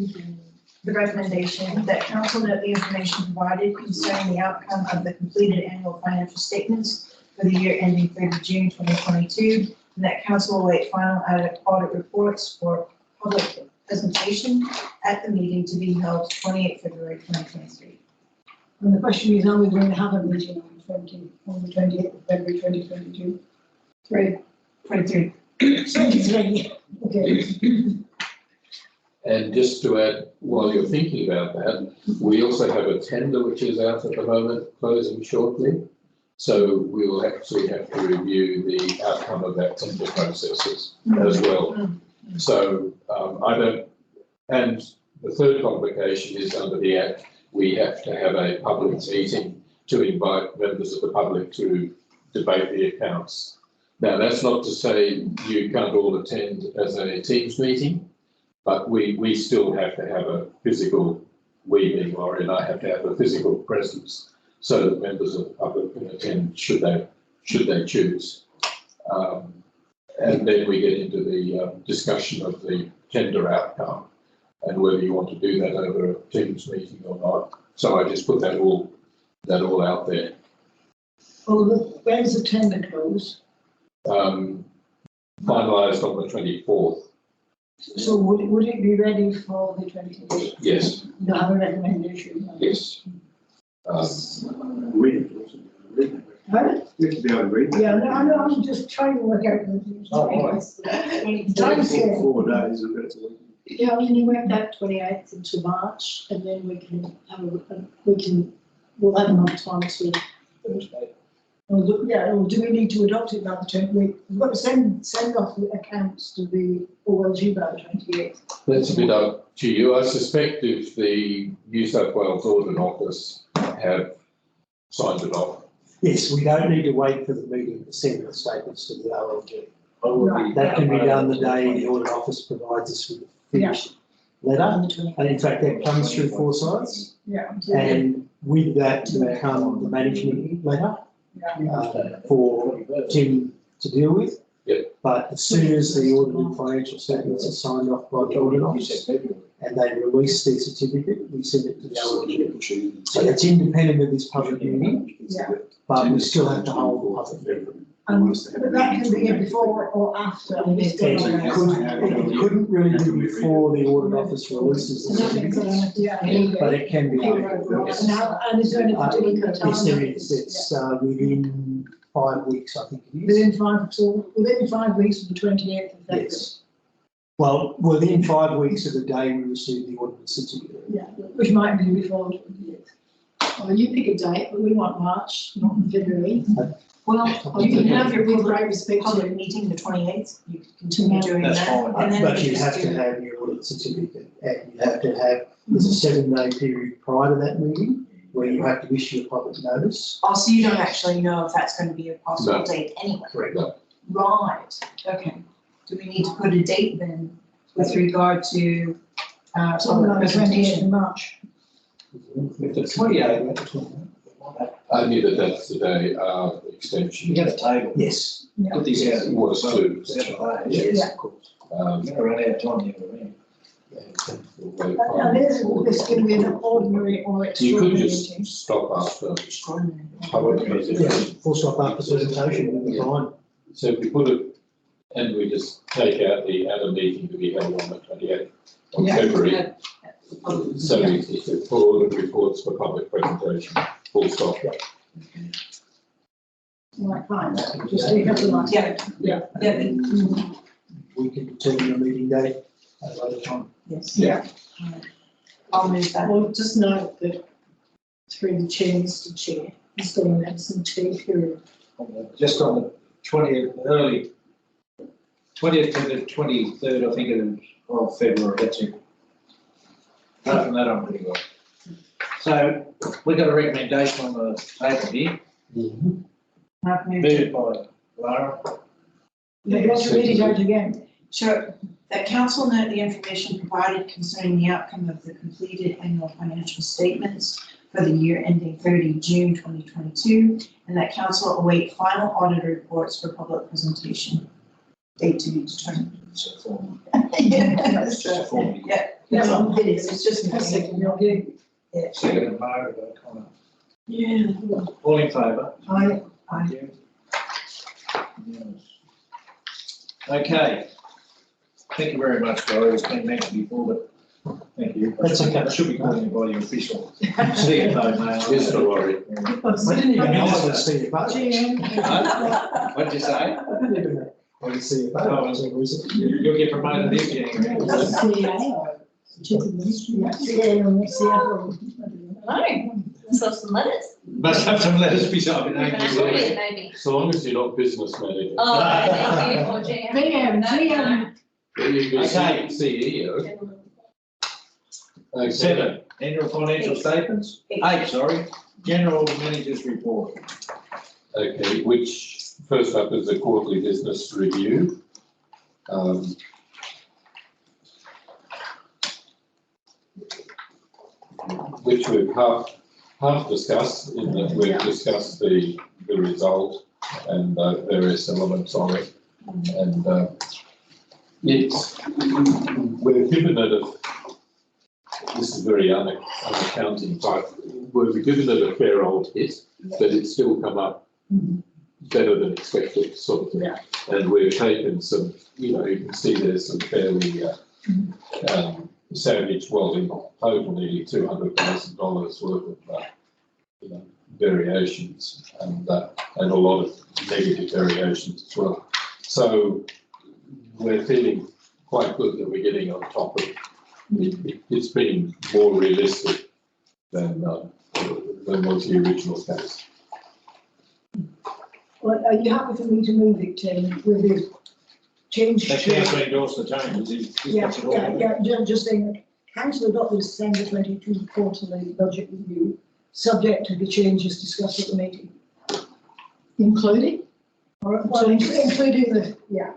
the recommendation that council note the information provided concerning the outcome of the completed annual financial statements for the year ending 30 June 2022, and that council will await final audit reports for public presentation at the meeting to be held 28 February 2023. And the question is, are we going to have a meeting on the 28th of February 2022? 23. 23, okay. and just to add, while you're thinking about that, we also have a tender which is out at the moment, closing shortly. So we will actually have to review the outcome of that tender processes as well. So and the third complication is under the Act, we have to have a public meeting to invite members of the public to debate the accounts. Now, that's not to say you can't all attend as a Teams meeting, but we still have to have a physical, Laurie and I have to have a physical presence so that members of the public can attend should they choose. And then we get into the discussion of the tender outcome and whether you want to do that over a Teams meeting or not. So I just put that all out there. Well, when's the tender close? Finalised on the 24th. So would it be ready for the 28th? Yes, You have a recommendation? yes. Read it. Pardon? You have to be able to read it. Yeah, no, I'm just trying to work out. Oh, all Time scale. 4 days, and that's a week. Yeah, we can work that 28th into March, and then we can have we'll have enough time to. Or do we need to adopt it by the 28th? We've got to send off the accounts to the OLG by the 28th. That's a bit up to you. I suspect if the New South Wales Audit Office have signed it off. Yes, we don't need to wait for the meeting to send the statements to the OLG. Right. That can be done the day the audit office provides us with a finished letter. And in fact, that comes through Forsyths. Yeah. And with that will come the management letter for Tim to deal with. Yep. But as soon as the audited financial statements are signed off by the audit office and they release their certificate, we send it to the audit. So it's independent of this public meeting, but we still have to hold the public meeting. But that can be before or after. It couldn't really be before the audit office releases the certificates, but it can be after. Now, and is there any particular time? Yes, there is. It's within 5 weeks, I think it is. Within 5 weeks of the 28th of February. Yes. Well, within 5 weeks of the day we receive the audit certificate. Yeah, which might be before the 28th. Well, you pick a date, but we want March, not in February. Well, you can have your With great public, respect public to. meeting the 28th, you can continue doing That's that. fine. And then But we you just have to do- have your audit certificate and you have to have, there's a 7-day period prior to that meeting where you have to issue a public notice. Oh, so you don't actually know if that's gonna be a possible No. date anyway? Correct. Right, okay. Do we need to put a date then with regard to, Something public like the 28th presentation? of March. If the 28th, Only that's the day you extension get a table, Yes. put these out. was to. 7 days. Yes, of course. You're gonna run out of time, you know what I mean? And this can be an ordinary or You could extraordinary just meeting. stop after Extraordinary. public Yeah, presentation. full stop after presentation will be fine. So if we put it, and we just take out the other meeting to be held on the 28th of Yeah. February. So it's for audit reports for public presentation, full stop. Right, fine, just take up the last. Yeah. We can determine a meeting date at a later time. Yes. Yeah. I'll move that. Well, just note that through the chair, Mr. Chair, he's got an absentee period. Just on the 20th, early 20th to the 23rd, I think it is, of February, that's it. Apart from that, I'm pretty well. So, we've got a recommendation on the table here, I've moved it. moved by Lara. Let's read it out again. Sure, that council note the information provided concerning the outcome of the completed annual financial statements for the year ending 30 June 2022, and that council await final audit reports for public presentation. Date to be determined. It's a form. Yes, Just a form. yeah, that's all it is, it's just. A second, okay. Second of Lara, Connor. Yeah. All in favour? Aye. Thank you. Yes. Okay. Thank you very much, guys. It's been mentioned before, but thank you. That's okay. I should be calling you by your official CFO name. Yes, no worry. I didn't even know I would see it, but. What'd you say? I didn't even know I would see it, but I was a reason. You'll get promoted this January. Hello, let's have some letters. Must have some letters beside my We're gonna have name. it, maybe. So long as you're not business manager. Oh, thank you, or GM. VM. You can Okay. be CEO. Okay. 7, annual financial statements. 8, sorry, general manager's report. Okay, which first up is the quarterly business review. Which we've half discussed, in that we've discussed the result and various elements on it. And we're given it this is very unaccounting type, we've given it a fair old hit, but it's still come up better than expected, sort of thing. Yeah. And we've taken some, you can see there's some fairly savage, well, in total nearly $200,000 worth of variations and a lot of negative variations as well. So we're feeling quite good that we're getting on top of it. It's been more realistic than was the original case. Well, are you happy for me to move it, with the change? The council endorsed the changes. He's got it all. Just saying, that council adopted the December 22 quarterly budget review, subject to the changes discussed at the meeting. Including? Or, well, including the,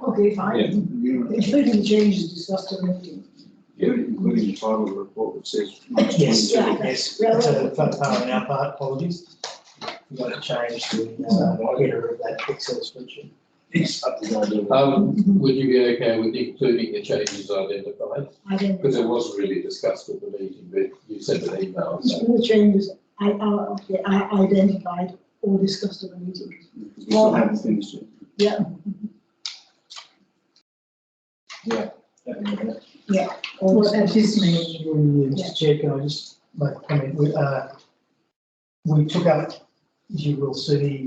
okay, fine. Yeah. Including the changes discussed at the meeting. including the title of the report which says March Yes, 22. yes, that's a fun part on our part, apologies. We've got to change the header of that Excel spreadsheet. Would you be okay with including the changes identified? Because it wasn't really discussed at the meeting, but you sent an email. So. The changes I identified or discussed at the meeting. Because we still haven't finished it. Yeah. Well, at this meeting, Mr. Chair, can I just make a comment? We took up, as you will see,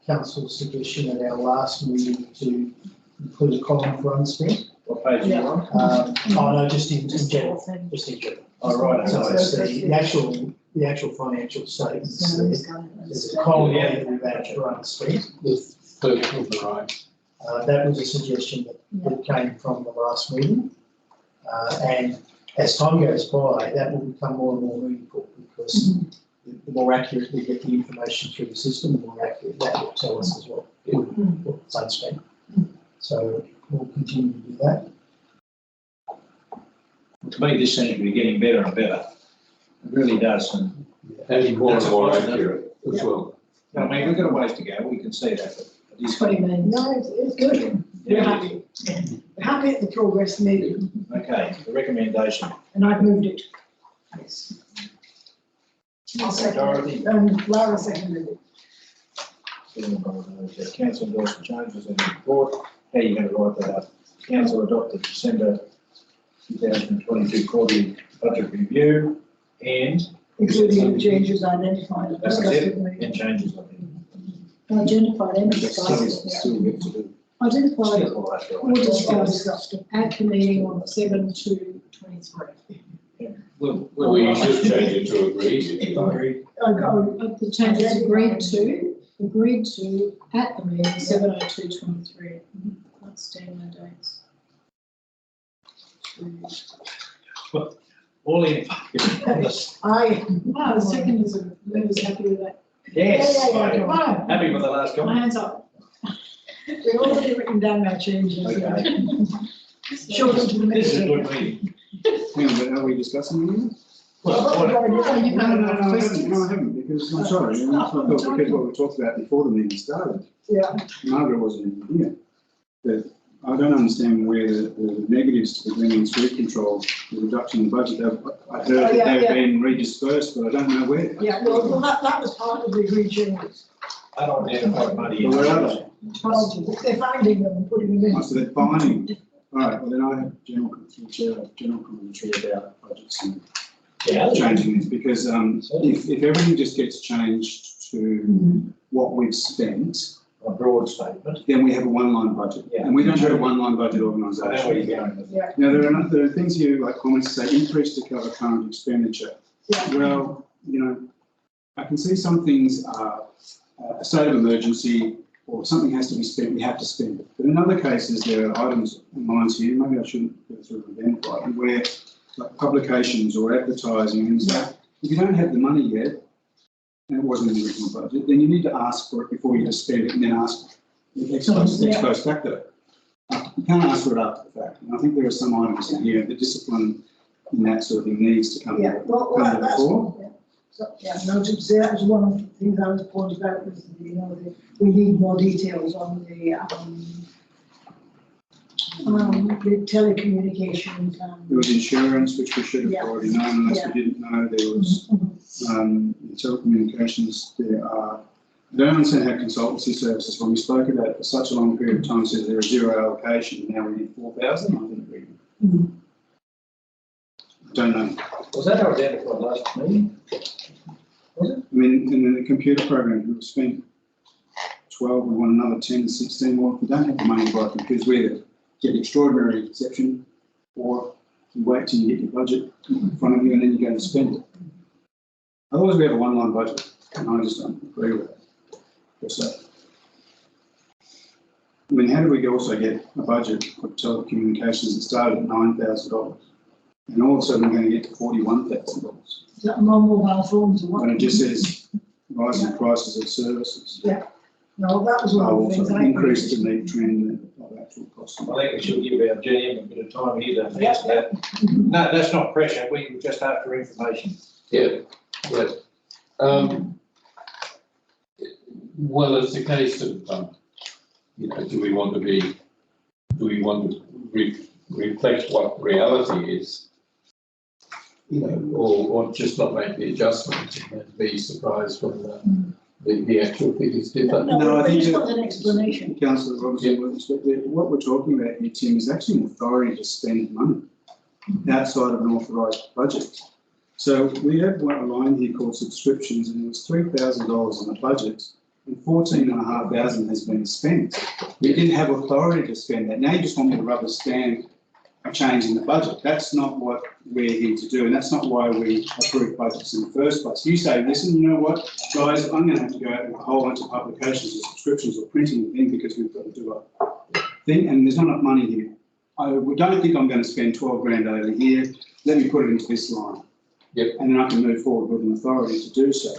council's suggestion at our last meeting to include a column for unspent. What page are you on? Oh, no, just in general, just in general. Oh, right. So it's the actual financial statements. There's a column there that we've added for unspent. The third on the right. That was a suggestion that came from the last meeting. And as time goes by, that will become more and more meaningful because the more accurate we get the information through the system, the more accurate that will tell us as well what's unspent. So we'll continue to do that. To me, this seems to be getting better and better. It really does. And more That's and more a positive. accurate as well. I mean, we've got a ways to go. We can see that. But it is 20 minutes. No, it's good. We're happy. We're happy at the progress made, Okay, the recommendation. and I've moved it. Yes. Dorothy. And Lara seconded it. Council endorsed the changes in the report. How are you going to write that up? Council adopted December 2022 quarterly budget review and Including the changes identified. that's discussed it, at the meeting. and changes of it. Identified and Still discussed. yet to do. Identified Still all after all. or discussed at the meeting on 7/2/23. We just change it to agree. if you like. Agreed. The changes agreed to at the meeting 7/02/23. Outstanding dates. All in. Wow, the second is a, whoever's happy with that. Yes. Yeah. Wow, Happy with the last my comment? hands up. We've already written down our changes. Okay. Show them to the This is a meeting. good meeting. Hang on, but are we discussing it? Well, You No, have no, I questions? haven't, no, I haven't, because, I'm sorry, I thought because what we talked about before the meeting started, Yeah, Margaret wasn't even here. But I don't understand where the negatives to the Glen Street control, the reduction in the budget, I heard that they've been redispersed, but I don't know where. yeah, well, that was part of the agreed changes. unidentified money. Well, where are they? They're finding them and putting them Oh, in. so they're finding. All right, well then I have general commentary about budgets and Yeah. changing this, because if everything just gets changed to what we've spent, A broad statement. then we have a one-line budget. Yeah. And we don't have a one-line budget I know where you're organisation. going with it. Yeah, Now, there are things here, like comments say increase to cover current expenditure. yeah. Well, I can see some things are a state of emergency or something has to be spent, we have to spend it. But in other cases, there are items in lines here, maybe I shouldn't sort of identify them, where like publications or advertising and stuff, if you don't have the money yet, and it wasn't in the original budget, then you need to ask for it before you just spend it and then ask ex post facto. You can't ask for it after the fact. And I think there are some items in here, the discipline in that sort of thing needs to come Yeah, to well, come to the that's, fore. yeah. So, yeah, no, that was one of the things I was pointing out, was, we need more details on the telecommunications. There was insurance, which we should have Yeah. already known, unless we didn't know. There was telecommunications. There are, I don't understand how consultancy services, when we spoke about it for such a long period of time, says there is zero allocation, now we need 4,000, I didn't agree. I don't know. Was that identified last meeting? Was it? I mean, in the computer program, we spent 12, we want another 10 to 16 more. If we don't have the money by because we either get extraordinary exception or you wait till you get your budget in front of you and then you go to spend it. Otherwise, we have a one-line budget, and I just don't agree with that. So, I mean, how do we also get a budget for telecommunications that started at $9,000? And all of a sudden, we're going to get to $41,000. Is that mobile phones or what? And it just says rising prices of services. No, that was one of the things I. Increase to meet trend of actual costs. I think we should give our GM a bit of time here to answer that. No, that's not pressure, we were just after information. Yeah, yes. Well, it's a case of, do we want to reflect what reality is? Or just not make the adjustment and be surprised when the actual figures differ. No, I I think just that- want an explanation. Councillor Robertson, what we're talking about here, Tim, is actually an authority to spend money outside of an authorised budget. So we have one line here called subscriptions, and it was $3,000 on the budget, and 14,500 has been spent. We didn't have authority to spend that. Now you just want me to rubber stamp a change in the budget. That's not what we're here to do, and that's not why we approve budgets in the first place. You say, listen, you know what, guys, I'm going to have to go out with a whole bunch of publications or subscriptions or printing a thing because we've got to do a thing, and there's not enough money here. I don't think I'm going to spend 12 grand over here. Let me put it into this line. Yep. And then I can move forward with an authority to do so.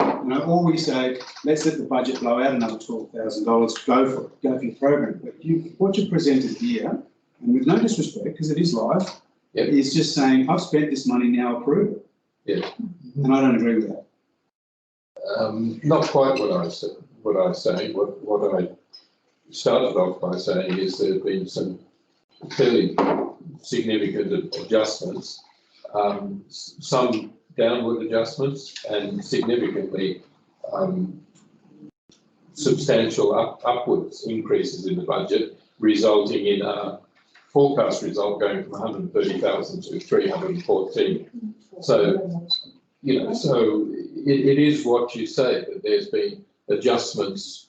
Or we say, let's let the budget blow out another $12,000, go for it, go for your program. But what you presented here, and with no disrespect, because it is live, Yep. is just saying, I've spent this money, now approve it. Yeah. And I don't agree with that. Not quite what I said. What I started off by saying is there have been some fairly significant adjustments, some downward adjustments, and significantly substantial upwards increases in the budget, resulting in a forecast result going from 130,000 to 314. So, so it is what you say, that there's been adjustments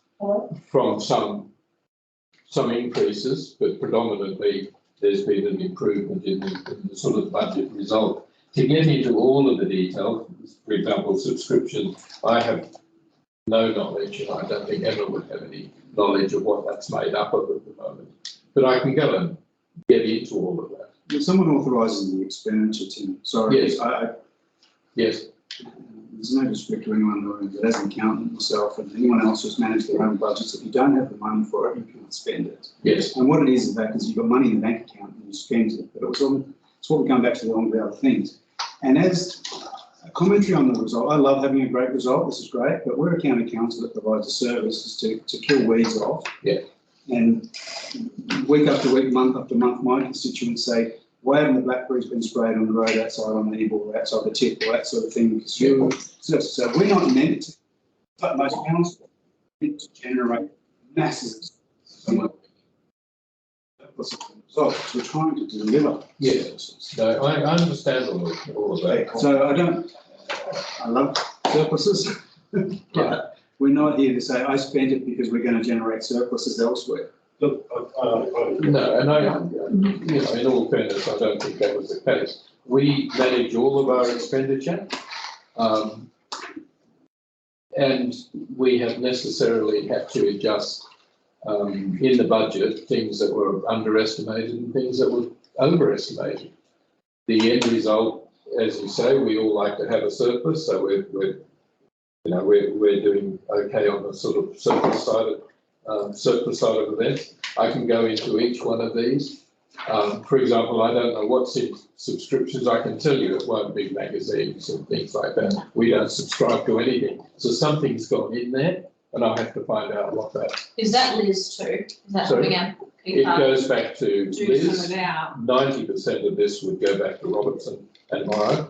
from some increases, but predominantly there's been an improvement in the sort of budget result. To get into all of the detail, for example, subscription, I have no knowledge, and I don't think Emma would have any knowledge of what that's made up of at the moment. But I can go and get into all of that. If someone authorises the expenditure, Tim, sorry, Yes. Yes. There's no disrespect to anyone knowing that as an accountant myself and anyone else who's managed their own budgets, if you don't have the money for it, you can't spend it. Yes. And what it is that is you've got money in the bank account and you spend it. But it's what we come back to along with other things. And as a commentary on the result, I love having a great result. This is great, but we're a county council that provides a service is to kill weeds off. Yeah. And week after week, month after month, my constituents say, why haven't the blackberries been sprayed on the road outside on the Ebor or outside the tip or that sort of thing? So we're not meant to, but most councils are meant to generate masses of results. We're trying to deliver. Yes. No, I understand all of that. So I love surpluses, but we're not here to say, I spent it because we're going to generate surpluses elsewhere. Look, No, and in all fairness, I don't think that was the case. We manage all of our expenditure, and we have necessarily had to adjust in the budget things that were underestimated and things that were overestimated. The end result, as you say, we all like to have a surplus, so we're doing okay on the sort of surplus side of events. I can go into each one of these. For example, I don't know what's in subscriptions. I can tell you it won't be magazines and things like that. We don't subscribe to anything. So something's gone in there, and I'll have to find out what that Is that Liz too? Is that Sorry? again? It goes back to Do some Liz. of it out. 90% of this would go back to Robertson and Morrow,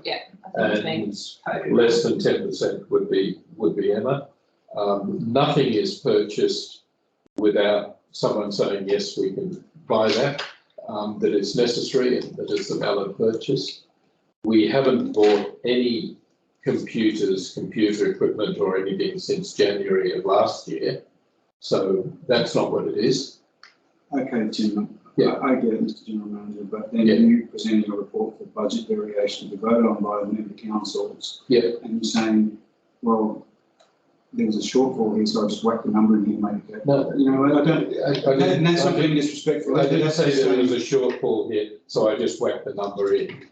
I think it's been and coded. less than 10% would be Emma. Nothing is purchased without someone saying, yes, we can buy that, that it's necessary and that it's a valid purchase. We haven't bought any computer equipment or anything since January of last year. So that's not what it is. Okay, Tim, Yeah. I get it, Mr General Manager, but then Yeah. you presenting a report for budget variation to be voted on by the member councils. Yeah. And you're saying, well, there was a shortfall here, so I just whacked the number in here and made it go. No. You know, I don't, and that's not being I disrespectful. didn't That's say just there was saying, a shortfall here, so I just whacked the number in.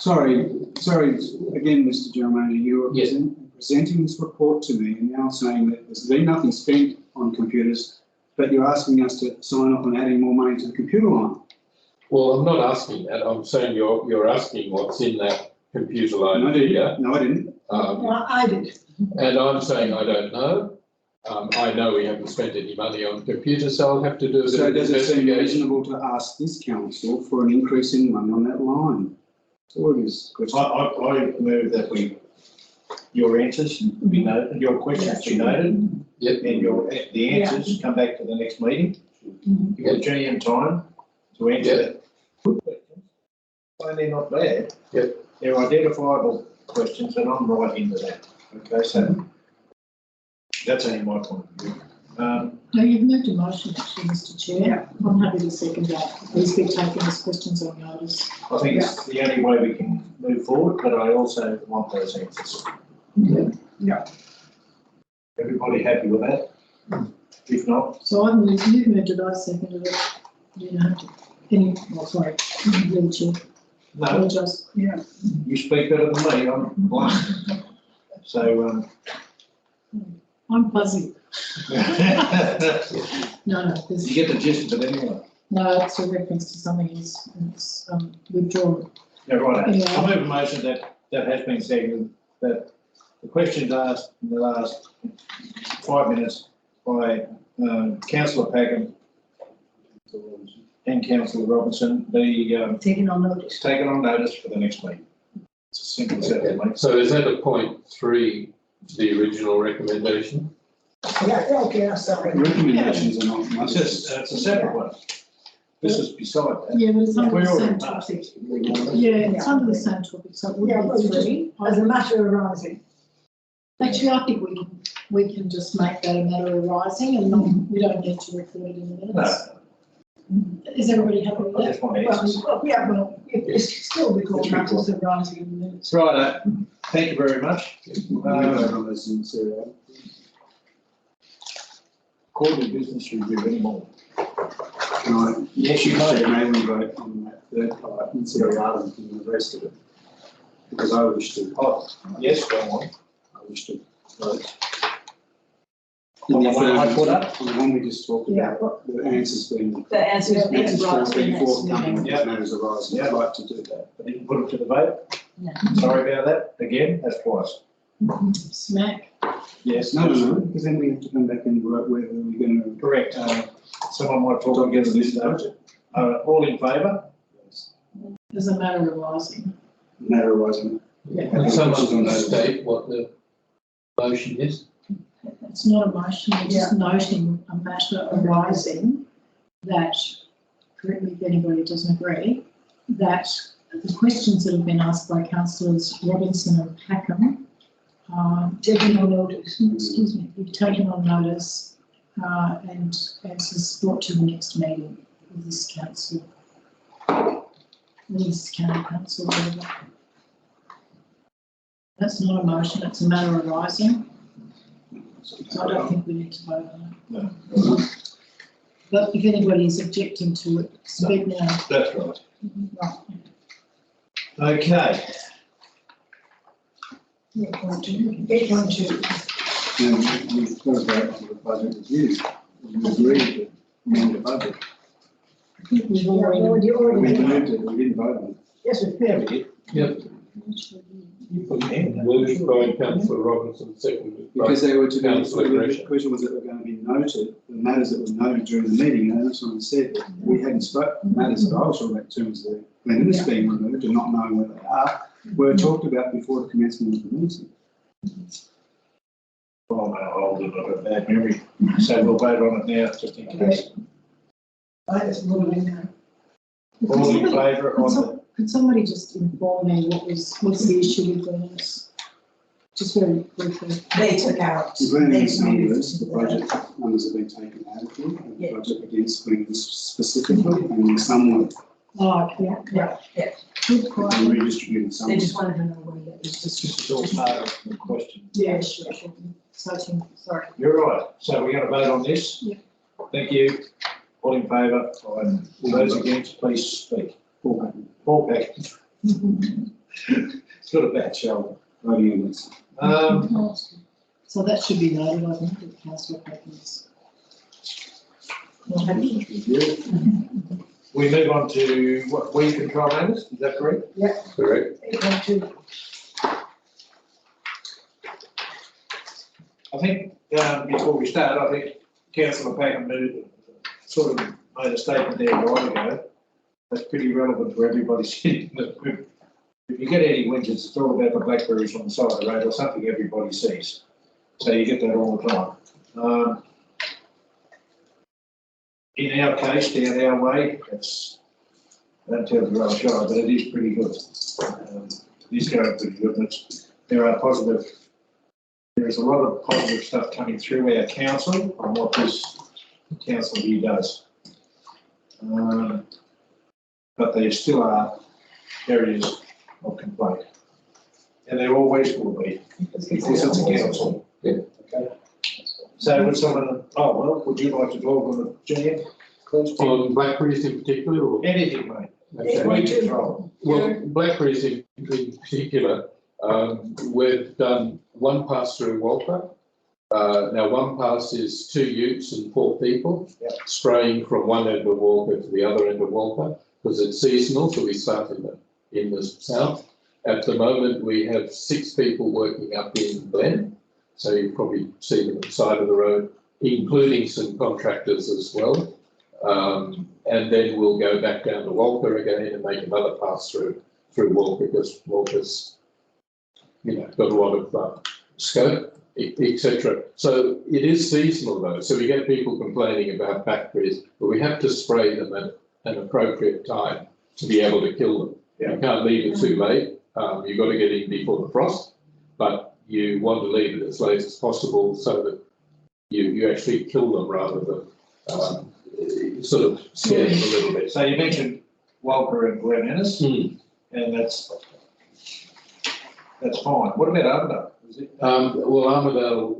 Sorry, again, Mr. Germani, you were Yes. presenting this report to me and now saying that there's been nothing spent on computers, but you're asking us to sign off on adding more money to the computer line. Well, I'm not asking that. I'm saying you're asking what's in that computer line No, I didn't. figure. No, I didn't. Well, I did. And I'm saying I don't know. I know we haven't spent any money on computers, so I'll have to do a bit So of does it seem investigation. reasonable to ask this council for an increase in money on that line? That's all it is. Question. I move that your answers be noted, your questions be noted, Yep. and the answers come back to the next meeting. Give the GM time to answer that. Good questions. Well, they're not bad. Yep. They're identifiable questions, and I'm right into that. Okay, so that's only my point of view. No, you've moved a motion actually, Mr Chair. I'm happy to second that. Please be taking these questions on notice. I think it's the only way we can move forward, but I also want those answers. Yeah. Everybody happy with that? If not, So I've moved, you've moved it, I seconded it. You don't have to, sorry, you're the chair. no, Apologise. Yeah. you speak better than me, I'm blind. So, I'm fuzzy. you No, there's, get the gist of it anyway. no, it's a reference to something else, and it's, withdrawn. Yeah, right. Yeah. I move a motion that has been seconded, that the questions asked in the last 5 minutes by councillor Packham and councillor Robinson be Taking on notice. taken on notice for the next meeting. It's as simple as that, mate. So is that a point 3, the original recommendation? Yeah, okay, that's something. Recommendations are not much. It's a separate one. This is beside that. Yeah, but it's under We the already same passed topic. it. Yeah, it's under the same topic, so it would Yeah, be but it's just, three. as a matter of arising. Actually, I think we can just make that a matter of rising and not, we don't need to record it in the minutes. No, Is everybody happy with I that? just want answers. Well, yeah, well, it's still because matters of arising in the minutes. Right, thank you very much. Quarterly business review anymore. Right. Yes, you May may. we vote on that third part in seriality than the rest of it? Because I wish to, Oh, yes, go on. I wish to vote. On the one I put up? On the one we just talked Yeah, about, the answers being, The answers being answers brought to the being next forthcoming, meeting. Yeah. matters arising, I'd like to do that. I didn't put it to the vote. No. Sorry about that. Again, that's twice. Smack. Yes. No, because then we have to come back and work whether we're going to. Correct. Someone might talk against this budget. All in favour? As a matter of rising. Matter arising. Yeah. Can someone state what the motion is? It's not a motion, we're just noting a matter arising that, correct me if anybody doesn't agree, that the questions that have been asked by councillors Robinson and Packham, taking on notice. excuse me, we've taken on notice, and answers brought to the next meeting of this council. This county council, whatever. That's not a motion, it's a matter arising. So I don't think we need to vote on it. No. But if anybody is objecting to it, speak now. That's right. Right. Okay. 8.2. And we've got to vote on the budget review. We agreed to amend the budget. I think we've Yeah, already. We already. moved it, we didn't vote on it. Yes, it's Yeah, fair. we did. Yep. You put your hand down. Moved by councillor Robinson, seconded by Because they were to be, councillor the Gresham. question was that were going to be noted, the matters that were noted during the meeting, and that's what I said, that we hadn't spoken, matters that I was talking about in terms of the minutes being removed and not knowing where they are, were talked about before the commencement of the meeting. Oh, no, hold it, I've got a bad memory. So we'll vote on it now, just in case. I just moved in there. All in favour of the, Could somebody just inform me what's the issue with those? Just very briefly. They took out, The they Glenelg numbers, moved. the budget numbers have been taken out of here, and the budget against Glenelg specifically, and some were Oh, okay. Yeah, Good, quiet. and redistributed some. they just wanted to know where that was this is all part of the question. Yeah, sure. So, Tim, sorry. You're right. So we're going to vote on this? Yeah. Thank you. All in favour? Those against, please speak. Paul Pack. It's got a bad shoulder. Voting on this. So that should be noted, I think, that councillor Packens. Not happy. We move on to what, weed control matters, is that correct? Correct. 8.2. I think, before we start, I think councillor Packen sort of made a statement there a while ago. That's pretty relevant for everybody sitting in the room. If you get any winters, it's all about the blackberries on the side of the road or something everybody sees. So you get that all the time. In our case, down our way, don't tell the road show, but it is pretty good. It is going pretty good. There is a lot of positive stuff coming through our council on what this council here does. But there still are areas of complaint. And there always will be, because it's a council. Yeah. Okay. So would someone, would you like to talk on the GM? Please. On blackberries in particular, or? Anything, mate. Okay. Weed control. Well, blackberries in particular, we've done one pass through Walker. Now one pass is 2 utes and 4 people spraying from one end of Walker to the other end of Walker because it's seasonal, so we start in the south. At the moment, we have 6 people working up in Glen, so you probably see them at the side of the road, including some contractors as well. And then we'll go back down to Walker again and make another pass through Walker because Walker's, got a lot of scope, etc. So it is seasonal though. So we get people complaining about blackberries, but we have to spray them at an appropriate time to be able to kill them. Yeah. You can't leave it too late. You've got to get in before the frost, but you want to leave it as late as possible so that you actually kill them rather than sort of scare them a little bit. So you mentioned Walker and Glen Innes, and that's fine. What about Armadale? Is it? Well, Armadale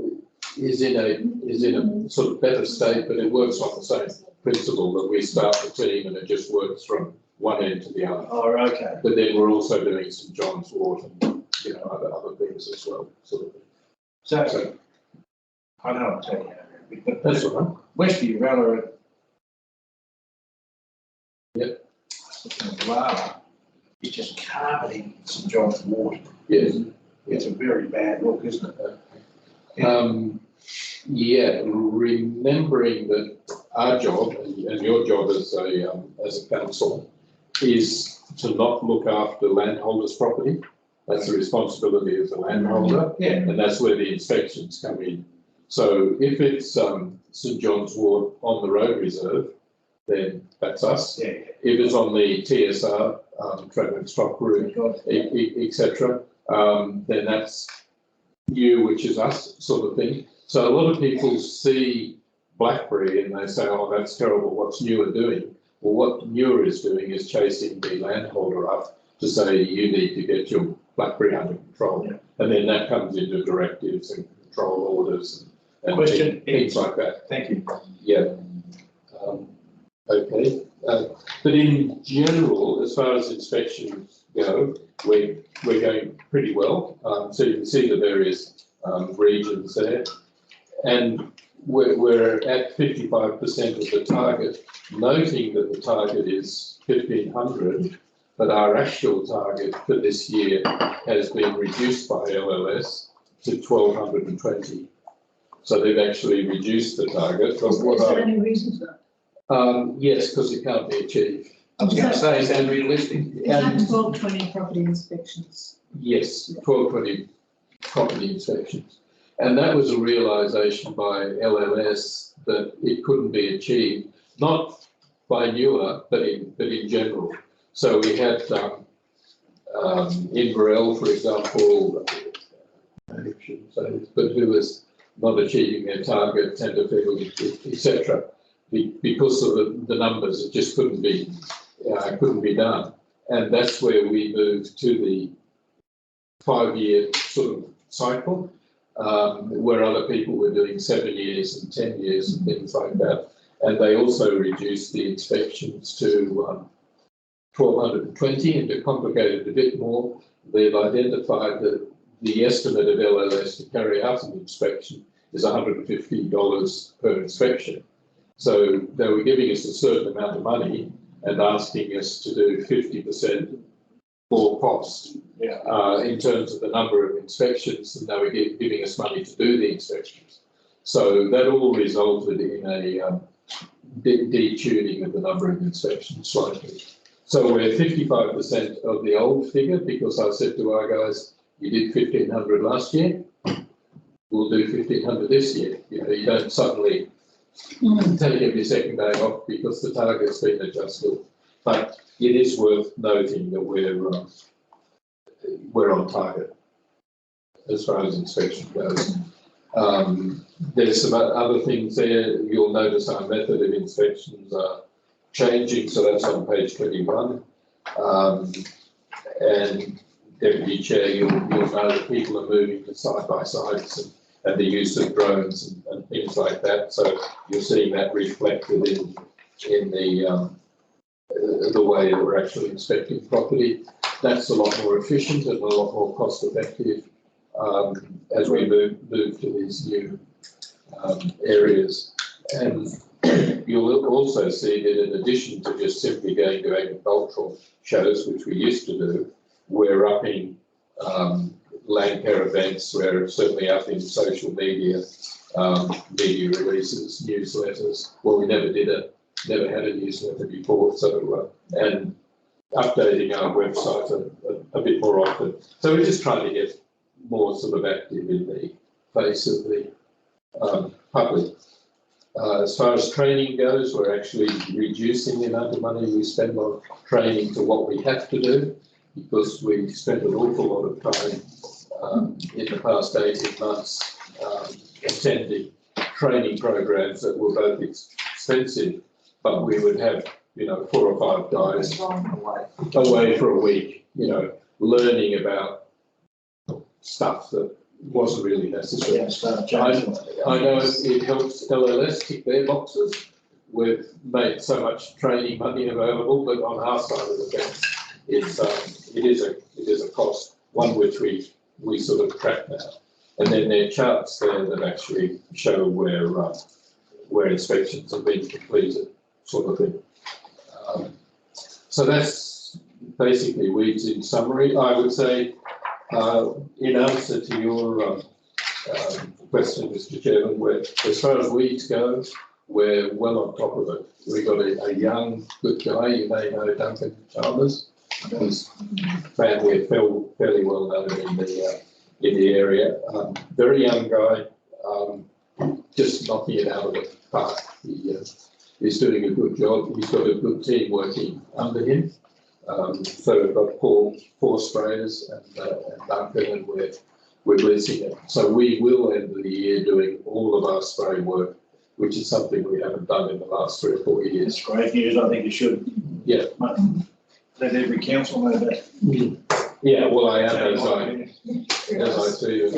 is in a sort of better state, but it works on the same principle that we start the team and it just works from one end to the other. Oh, okay. But then we're also doing St John's Wort and other things as well. Sort of. So I know I'm taking it, but That's all right. West of Uralla, Yep. lava is just carpeting St John's Wort. Yes. It's a very bad look, isn't it? Remembering that our job and your job as a council is to not look after landholders' property. That's the responsibility of the landholder, and that's where the inspections come in. So if it's St John's Wort on the road reserve, then that's us. Yeah. If it's on the TSR, travel and stock route, etc., then that's you, which is us, sort of thing. So a lot of people see blackberry and they say, oh, that's terrible, what's NEWA doing? Well, what NEWA is doing is chasing the landholder up to say you need to get your blackberry under control. Yeah. And then that comes into directives and control orders and Question. things like that. Thank you. Yeah. Okay. But in general, as far as inspections go, we're going pretty well. So you can see the various regions there. And we're at 55% of the target, noting that the target is 1,500, but our actual target for this year has been reduced by LLS to 1,220. So they've actually reduced the target. Is there any reason for that? Yes, because it can't be achieved. I was going to say, is that realistic? Is that 1220 property inspections? Yes, 1220 property inspections. And that was a realisation by LLS that it couldn't be achieved, not by NEWA, but in general. So we had in Burrell, for example, I shouldn't say this, but who was not achieving their target, Tenterfield, etc. Because of the numbers, it just couldn't be done. And that's where we moved to the 5-year sort of cycle, where other people were doing 7 years and 10 years and things like that. And they also reduced the inspections to 1,220, and to complicate it a bit more, they've identified that the estimate of LLS to carry out an inspection is $150 per inspection. So they were giving us a certain amount of money and asking us to do 50% for cost in terms of the number of inspections, and they were giving us money to do the inspections. So that all resulted in a detuning of the number of inspections slightly. So we're 55% of the old figure, because I said to our guys, you did 1,500 last year, we'll do 1,500 this year. You know, you don't suddenly take every second day off because the target's been adjusted. But it is worth noting that we're on target as far as inspection goes. There's some other things there. You'll notice our method of inspections are changing, so that's on page 21. And Deputy Chair, you'll know that people are moving to side-by-sides and the use of drones and things like that. So you're seeing that reflected in the way that we're actually inspecting property. That's a lot more efficient and a lot more cost-effective as we move to these new areas. And you'll also see that in addition to just simply going to agricultural shows, which we used to do, we're upping land care events, we're certainly upping social media, media releases, newsletters. Well, we never had a newsletter before, so and updating our website a bit more often. So we're just trying to get more sort of active in the face of the public. As far as training goes, we're actually reducing the amount of money we spend on training to what we have to do, because we spent an awful lot of time in the past 18 months attending training programs that were both expensive, but we would have, 4 or 5 guys away for a week, learning about stuff that wasn't really necessary. I know it helps LLS tick their boxes. We've made so much training money available, but on our side of the fence, it is a cost, one which we sort of track now. And then there are charts there that actually show where inspections have been completed, sort of thing. So that's basically weeds in summary. I would say, in answer to your question, Mr. Chairman, as far as weeds go, we're well on top of it. We've got a young, good guy. You may know Duncan Chalmers. His family are fairly well known in the area. Very young guy, just knocking it out of the park. He's doing a good job. He's got a good team working under him. So we've got four sprayers and Duncan, and we're leasing it. So we will end the year doing all of our spray work, which is something we haven't done in the last 3 or 4 years. That's great news. I think you should. Yeah. Let every council know that. Yeah, well, I am, as I do.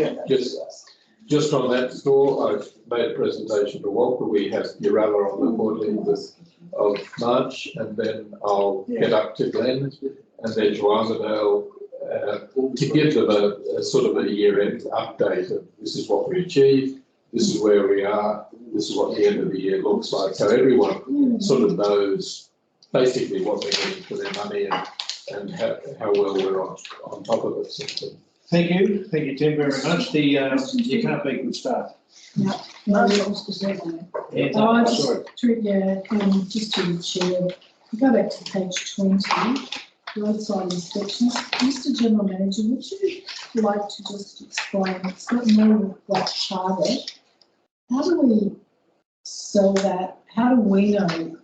Just on that score, I've made a presentation to Walker. We have Uralla on the 14th of March, and then I'll get up to Glen and then to Armidale to give them a sort of a year-end update of this is what we achieved, this is where we are, this is what the end of the year looks like. So everyone sort of knows basically what they're getting for their money and how well we're on top of it. Thank you, Tim, very much. You can't beat good staff. No, I was to say that. Yeah, Just to share, go back to page 20, roadside inspections. Mr. General Manager, would you like to just explain, it's got no black target. How do we sell that? How do we know?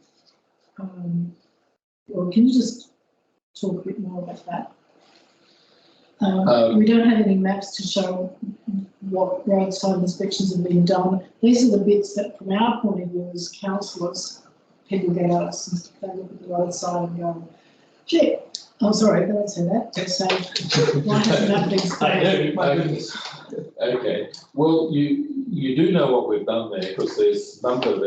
Or can you just talk a bit more about that? We don't have any maps to show what roadside inspections have been done. These are the bits that, from our point of view as councillors, people get us and they look at the roadside and go, gee, oh sorry, don't say that. Just say, why hasn't that been sprayed? Okay. Well, you do know what we've done there, because there's numbers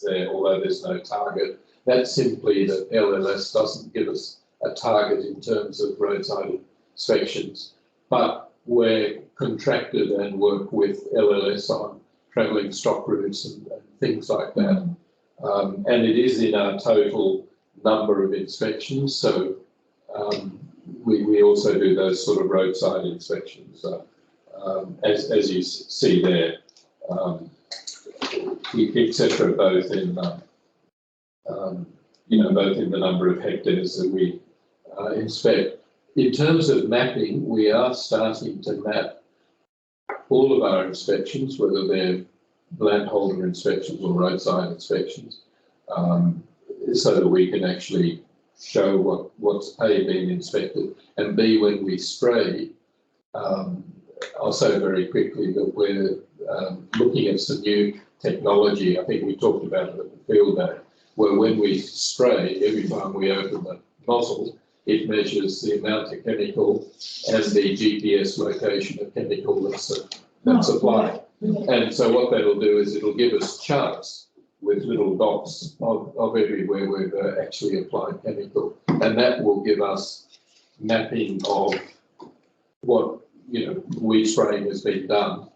there, although there's no target. That's simply that LLS doesn't give us a target in terms of roadside inspections, but we're contracted and work with LLS on travelling stock routes and things like that. And it is in our total number of inspections, so we also do those sort of roadside inspections, as you see there, etc. Both in both in the number of hectares that we inspect. In terms of mapping, we are starting to map all of our inspections, whether they're landholder inspections or roadside inspections, so that we can actually show what's A, being inspected, and B, when we spray. I'll say very quickly that we're looking at some new technology. I think we talked about it at the field day, where when we spray, every time we open the nozzle, it measures the amount of chemical and the GPS location of chemical that's applied. And so what that'll do is it'll give us charts with little dots of everywhere we've actually applied chemical, and that will give us mapping of what weed spraying has been done,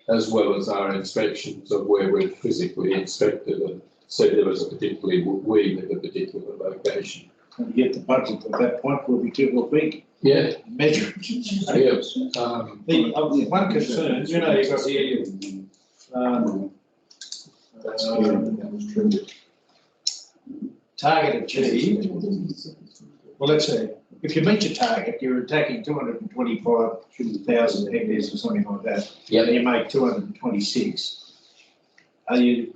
as well as our inspections of where we've physically inspected and said there was a particular weed at a particular location. And get the budget at that point will be too big. Yeah. Measure. Yeah. The one concern, you've got here, target achieved. Well, let's say, if you meet your target, you're attacking 225,000 hectares or something like that. Yeah. And you make 226. Are you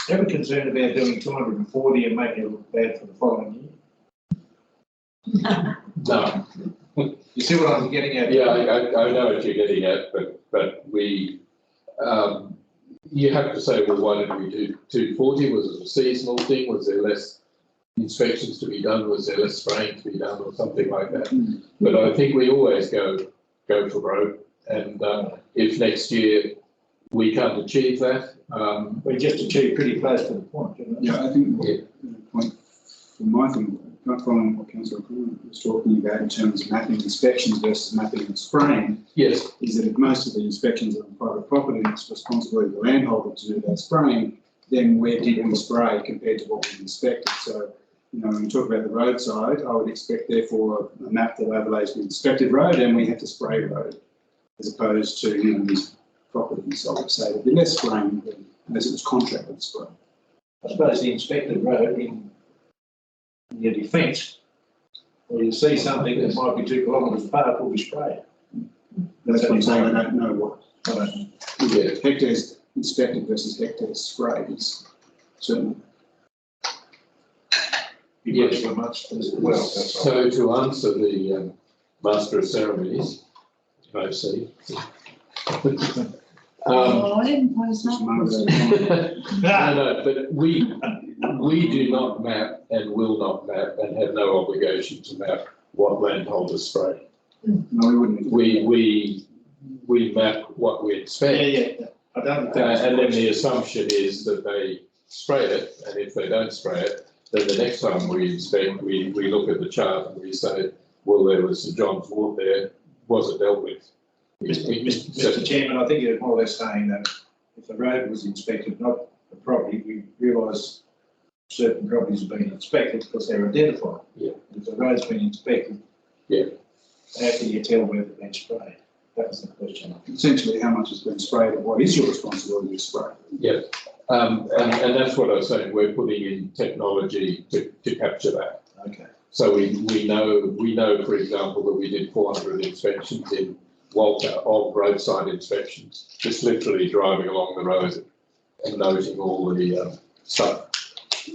ever concerned about doing 240 and making it look bad for the following year? No. You see what I'm getting at? Yeah, I know what you're getting at, but we, you have to say, well, why did we do 240? Was it a seasonal thing? Was there less inspections to be done? Was there less spraying to be done, or something like that? But I think we always go for broke, and if next year we can't achieve that, We just achieved pretty close to the point, Yeah, I think the point from my thing, not following what Councillor Coleman was talking about in terms of mapping inspections versus mapping and spraying, yes, is that if most of the inspections are on private property and it's responsibility of the landholder to do that spraying, then where did we spray compared to what we inspected? So, when we talk about the roadside, I would expect therefore a map that overlays the inspected road and we have to spray road, as opposed to, these properties, I would say, there'd be less spraying than as it was contracted spray. I suppose the inspected road in your defence, or you see something that might be 2 kilometres apart, will be sprayed. That's what I'm saying, I don't know what. I don't know. Yeah, hectares inspected versus hectares sprayed is certainly. Yes, so much as well. That's all. so to answer the Master of Ceremonies, I see. I didn't put his name. No, but we do not map and will not map and have no obligation to map what landholders spray. No, we wouldn't. We map what we inspect. Yeah. I don't think that's And then the assumption is that they spray it, and if they don't spray it, then the next time we inspect, we look at the chart and we say, well, there was St John's Wood there, was it dealt with? Mr. Chairman, I think you're more or less saying that if the road was inspected, not the property, we realise certain properties have been inspected because they're identified. Yeah. If the road's been inspected, yeah, how can you tell whether they've been sprayed? That was the question. Essentially, how much has been sprayed and what is your responsibility to spray? yeah. And that's what I was saying, we're putting in technology to capture that. Okay. So we know, for example, that we did 400 inspections in Walter of roadside inspections, just literally driving along the road and noting all the stuff.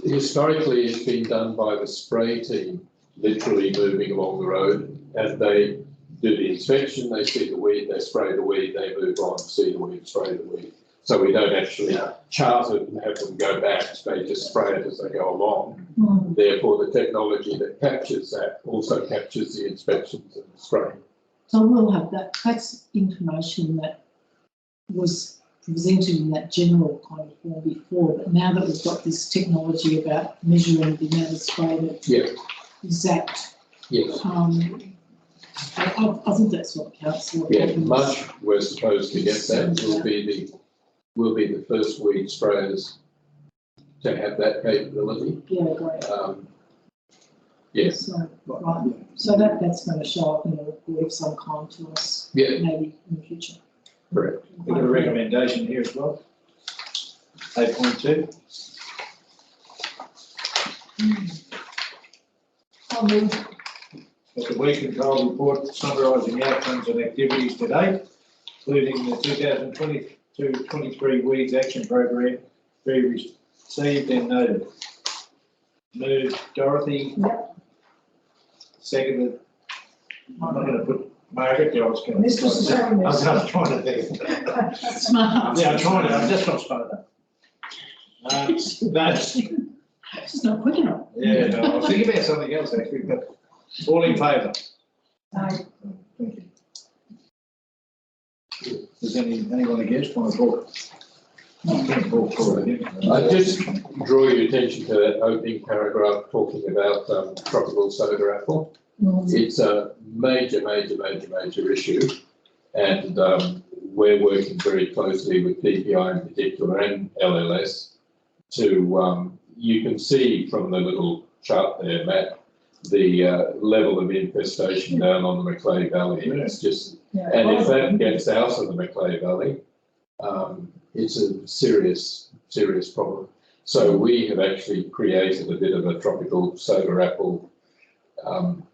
Historically, it's been done by the spray team, literally moving along the road, and they do the inspection, they see the weed, they spray the weed, they move on, see the weed, spray the weed. So we don't actually chart it and have them go back, they just spray it as they go along. Therefore, the technology that captures that also captures the inspections and the spraying. So we'll have that. That's information that was presented in that general kind of form before, but now that we've got this technology about measuring the amount of spray, that Yeah. exact Yes. I think that's what council. Yeah, much we're supposed to get that. We'll be the first weed sprayers to have that capability. Yeah, great. Yes. So, right, so that's going to show up in a report of some kind to us, Yeah, maybe in the future. correct. We've got a recommendation here as well. 8.2. I'll move. Got the weed control report summarising outcomes and activities to date, including the 2022-23 weeds action program, be received and noted. Moved Dorothy. Yep. Seconded. I'm not going to put Margaret. I was going Mr. Secretary. I was trying to think. Smart. Yeah, I'm just not smart enough. That's, It's not quick enough. yeah, no, I was thinking about something else actually, but all in favour? Aye. Thank you. Does anyone against want to talk? Can't talk for it. I just draw your attention to that opening paragraph talking about tropical soda apple. It's a major issue, and we're working very closely with DPI in particular and LLS to, you can see from the little chart there, Matt, the level of infestation down on the Macleay Valley. It's just, and if that gets out of the Macleay Valley, it's a serious problem. So we have actually created a bit of a tropical soda apple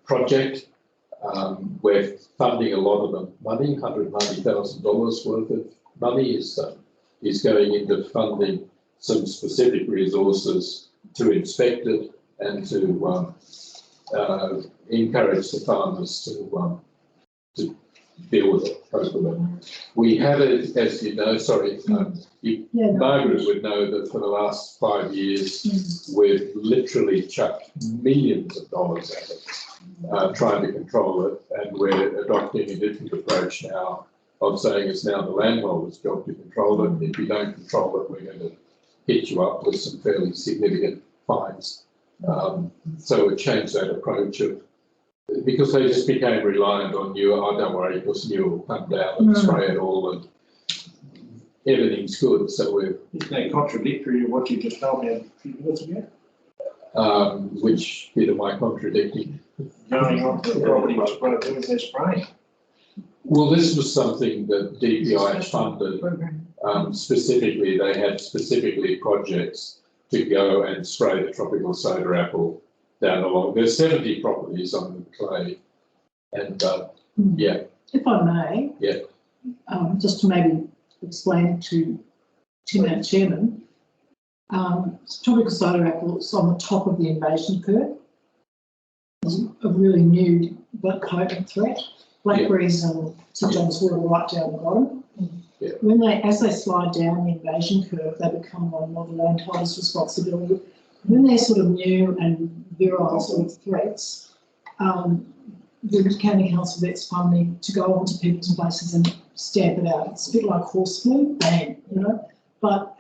project. We're funding a lot of the money, $190,000 worth of money is going into funding some specific resources to inspect it and to encourage the farmers to deal with it, cope with it. We have it, as you know, Margaret would know that for the last 5 years, we've literally chucked millions of dollars at it, trying to control it, and we're adopting a different approach now of saying it's now the landholder's job to control it. If you don't control it, we're going to hit you up with some fairly significant fines. So we changed that approach because they just became reliant on NEWA. Oh, don't worry, because NEWA will come down and spray it all and everything's good. So we're... Isn't that contradictory to what you just told me a few minutes ago? Which bit am I contradicting? Going on to the property doing their spraying. Well, this was something that DPI funded. Specifically, they had projects to go and spray the tropical soda apple down along. There's 70 properties on the clay, and yeah. If I may. Yeah. Just to maybe explain to Tim, our chairman, tropical soda apple is on the top of the invasion curve. It's a really new but potent threat. Blackberries and St John's Wood are right down the bottom. Yeah. As they slide down the invasion curve, they become one more the landholder's responsibility. When they're sort of new and virile sort of threats, the county council gets funding to go onto people's places and stamp it out. It's a bit like horse flu, ban, But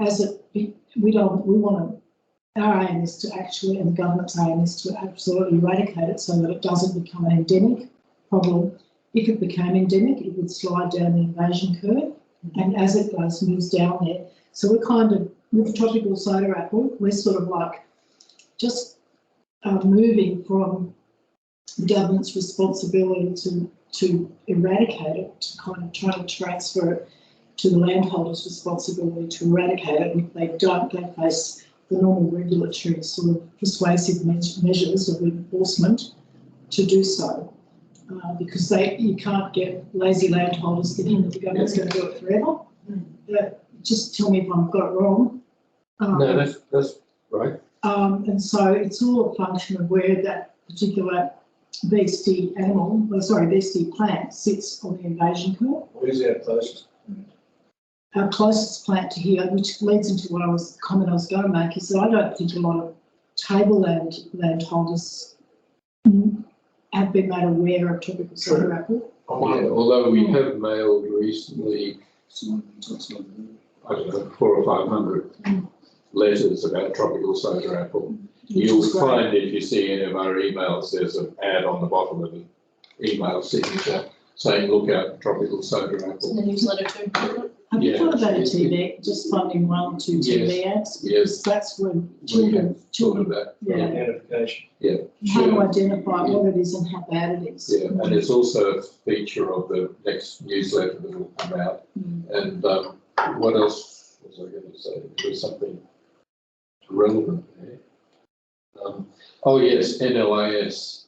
our aim is to actually, and the government's aim is to absolutely eradicate it so that it doesn't become an endemic problem. If it became endemic, it would slide down the invasion curve, and as it moves down there. So we're kind of, with tropical soda apple, we're sort of like just moving from the government's responsibility to eradicate it, to kind of try to transfer it to the landholder's responsibility to eradicate it. If they don't, they face the normal regulatory sort of persuasive measures of enforcement to do so. Because you can't get lazy landholders thinking that the government's going to do it forever. Just tell me if I've got it wrong. No, that's right. And so it's all a function of where that particular beastie plant sits on the invasion curve. Where's our closest? Our closest plant to here, which leads into what comment I was going to make, is that I don't think a lot of tableland landholders have been made aware of tropical soda apple. Yeah, although we have mailed recently, I don't know, 400 or 500 letters about tropical soda apple. You'll find if you see any of our emails, there's an ad on the bottom of it email signature saying, look out, tropical soda In apple. the newsletter too. Have you Yeah. thought about a TV, just funding 1 or 2 TV ads? Yes. Because that's when We have thought children, of that. yeah, Identification. how to Sure. identify what it is and how bad it is. Yeah, and it's also a feature of the next newsletter that will come out. And what else was I going to say? There was something relevant there. Oh yes, NLIS.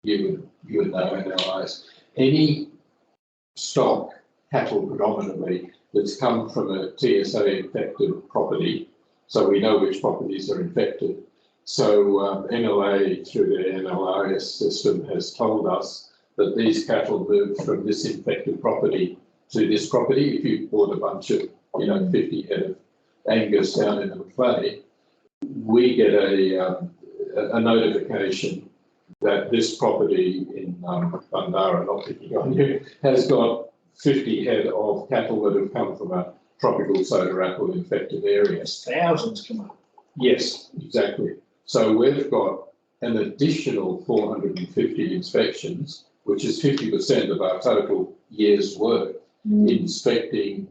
You would know NLIS. Any stock, cattle predominantly, that's come from a TSA infected property, so we know which properties are infected. So NLA through their NLIS system has told us that these cattle move from this infected property to this property. If you bought a bunch of, 50 head of Angus down in the Clay, we get a notification that this property in Bundara, not picking on you, has got 50 head of cattle that have come from a tropical soda apple infected area. Thousands come up. Yes, exactly. So we've got an additional 450 inspections, which is 50% of our total year's work, inspecting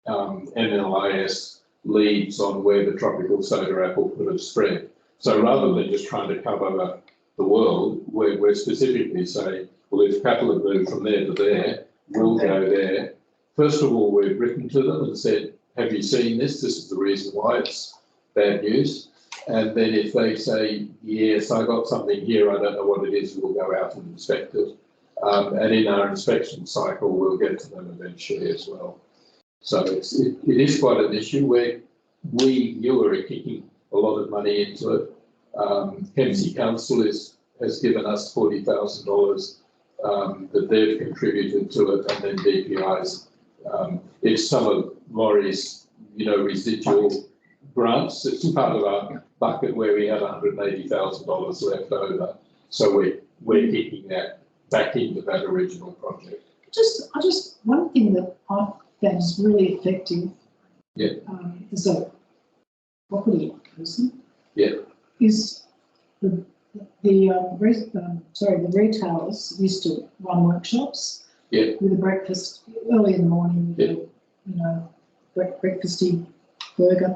NLIS leads on where the tropical soda apple could have spread. So rather than just trying to cover the world, we're specifically saying, well, if cattle have moved from there to there, we'll go there. First of all, we've written to them and said, have you seen this? This is the reason why it's bad news. And then if they say, yes, I got something here, I don't know what it is, we'll go out and inspect it. And in our inspection cycle, we'll get to them eventually as well. So it is quite an issue where NEWA are kicking a lot of money into it. Kempsey Council has given us $40,000 that they've contributed to it, and then DPI's. It's some of Laurie's, residual grants. It's part of our bucket where we had $180,000 left over. So we're kicking that back into that original project. One thing that I found is really effective. Yeah. As a property person. Yeah. Is the retailers used to run workshops. Yeah. With a breakfast early in the morning, with breakfasty burger,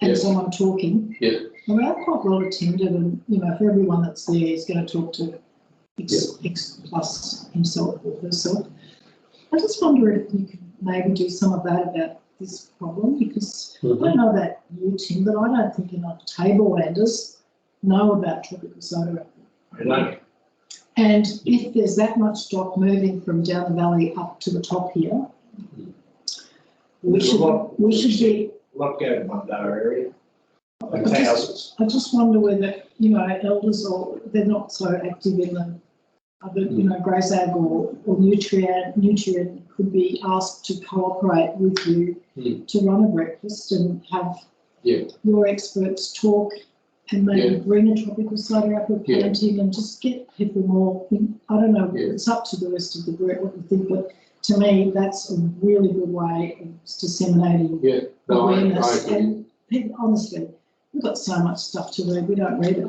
and someone talking. Yeah. Well, they're quite well attended, and if everyone that's there is going to talk to X plus himself or herself. I just wonder if you could maybe do some of that about this problem, because I don't know about you, Tim, but I don't think enough tablelanders know about tropical soda apple. I don't. And if there's that much stock moving from down the valley up to the top here, we should be. A lot go to Bundara area. Like I thousands. just wonder whether, elders they're not so active in the other, graze ag or nutrient could be asked to cooperate with you to run a breakfast and have your experts talk and maybe bring a tropical soda apple planting and just get people more, I don't know, it's up to the rest of the group what you think, but to me, that's a really good way of disseminating awareness. And people, honestly, we've got so much stuff to read, we don't read it.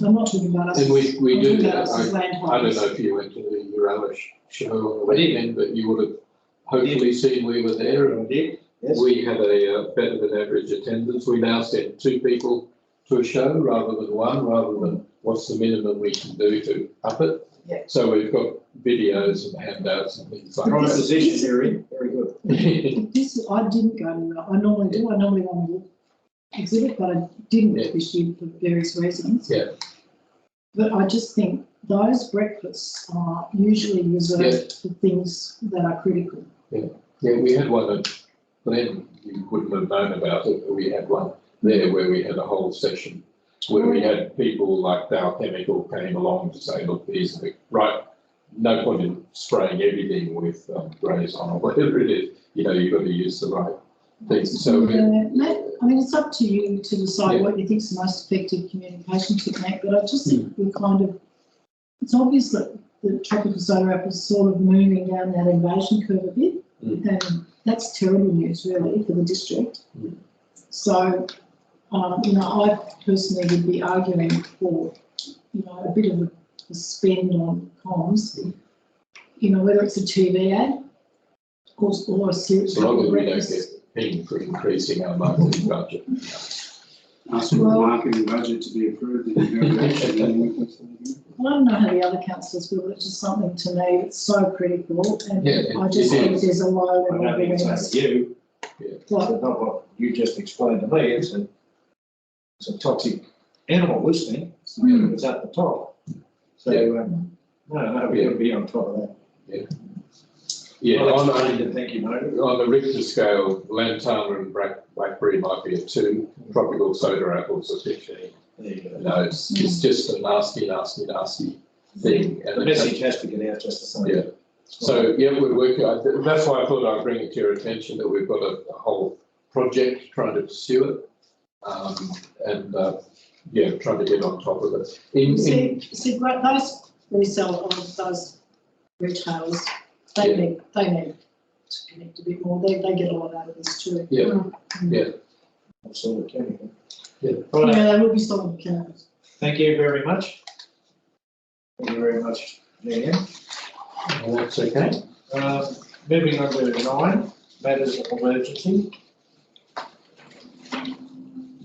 I'm not talking about us. And we do that. Us as I don't landholders. know if you went to the Uralish show on the weekend, but you would have hopefully seen we were there. And Yes. we had a better than average attendance. We now send 2 people to a show rather than 1, rather than what's the minimum we can do to up it. Yeah. So we've got videos and handouts and things like Right that. position you're in. Very good. I didn't go to that. I normally do. I normally want to exhibit, but I didn't this year for various reasons. Yeah. But I just think those breakfasts are usually reserved for things that are critical. Yeah, we had one at Glen, you wouldn't have known about it, but we had one there where we had a whole session where we had people like Dow Chemical came along to say, look, these are right, no point in spraying everything with graze on or whatever it is, you've got to use the right things. So it's up to you to decide what you think is the most effective communication technique, but I just think it's obvious that the tropical soda apple is sort of moving down that invasion curve a bit, and that's terrible news really for the district. So, I personally would be arguing for, a bit of the spend on comms, you know, whether it's a TV ad or a series. So long as we don't get pinged for increasing our marketing budget. Ask for the marketing budget to be approved and you go to action. I don't know how the other councillors feel, but it's just something to me that's so critical, and Yeah, I just it think is. there's a low I level of don't think it's awareness. only you, Like, it's not what you just explained to me, it's a toxic animal listening, it's at the top. So, no, we gotta be on top of that. Yeah, Well on, explained, and thank you, mate. on the Richter scale, Lantana and Blackberry might be a 2, tropical soda apples a 15. There you go. No, it's just a nasty thing. The message has to get out just the same. Yeah. So, yeah, we're working, that's why I thought I'd bring it to your attention that we've got a whole project trying to pursue it. Trying to get on top of it. see, great, those resell of those retailers, they need to connect a bit more. They get a lot out of this too. Absolutely, chemical. Yeah. Right, Yeah, they will be selling chemicals. thank you very much. Thank you very much, Jan. That's okay. Moving on to 9, matters of emergency.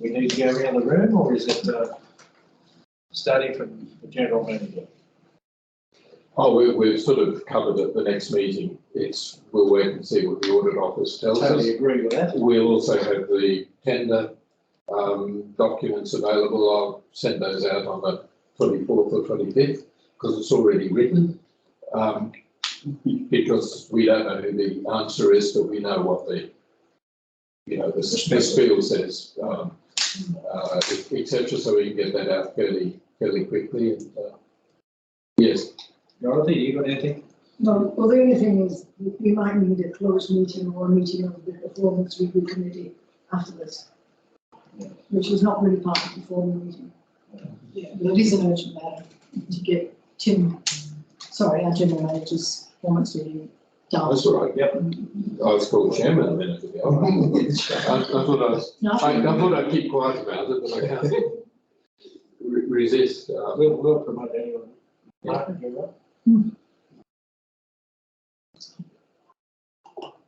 We need to go around the room, or is it starting from the general manager? Oh, we've sort of covered at the next meeting. We'll wait and see what the audit office tells us. Totally agree with that. We'll also have the tender documents available. I'll send those out on the 24th or 25th because it's already written. Because we don't know who the answer is, but we know what the spiel says, etc. So we can get that out fairly quickly. And yes. Dorothy, you got anything? No, well, the only thing is, we might need a closed meeting or a meeting of the performance review committee after this, which is not really part of the formal meeting. Yeah, but it is an urgent matter to get our general manager's performance review done. That's all right. Yep. I was called chairman a minute ago. I thought I'd keep quiet about it, but I can't resist. We'll promote anyone. Martin, you're right.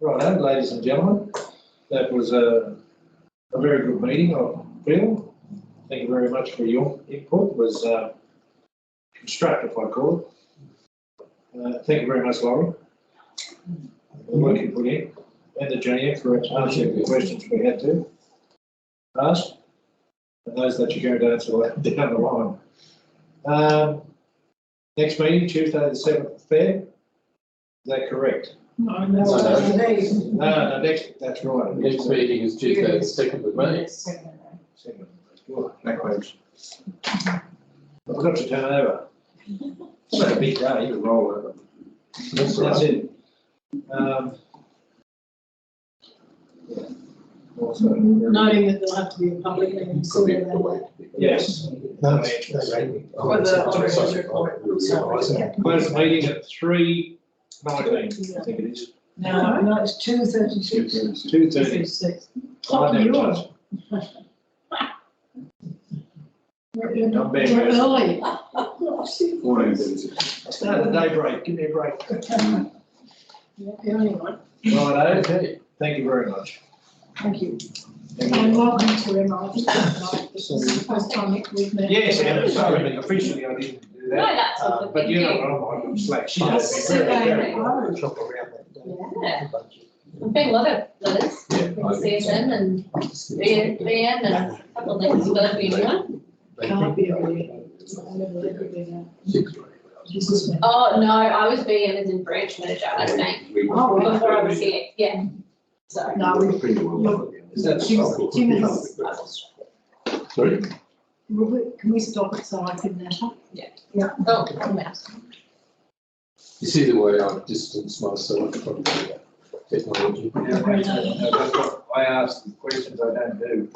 Right, ladies and gentlemen, that was a very good meeting, I feel. Thank you very much for your input. It was constructive, I call it. Thank you very much, Laurie. The work you put in, and the GM for answering the questions we had to ask, and those that you're going to answer down the line. Next meeting, Tuesday the 7th of Feb. Is that correct? No, No, that's right. Next meeting is Tuesday, the 2nd of May. Second. Good, backwards. I forgot to turn over. It's not a big day to roll over. That's That's right. it. Also, noting that there'll have to be a public meeting Could sooner be than the way that. to be. yes. Close the meeting at 3:19, I think it is. No, it's 2:36. 2:30. 6. I never yours. touched. We're I'm being early. 14:36. I started the day break, give me a break. Yeah, the only one. Right, Okay. thank you very much. Thank you. Thank And you. welcome to Emma. I think this is the first time we've met. Yes, and sorry, officially I didn't do No, that. that's all good, But thank you you. know, I'm slack. She I'll has sit been very, down very and well. go. Shop around that day. Yeah. There's been a lot of letters, Yeah, I think so. CSN and BN and a couple of things, but that'll be a new one. Can't be early. I never let you be there. 6. She's just been. Oh, no, I was BN as in branch manager, I think, Oh, right. before I was here, yeah. So. No, we, Is that Tim is, Sorry? can we stop it so I can natter? Oh, I'm out. You see the way I've distanced myself from the technology. Yeah, I ask questions I don't do.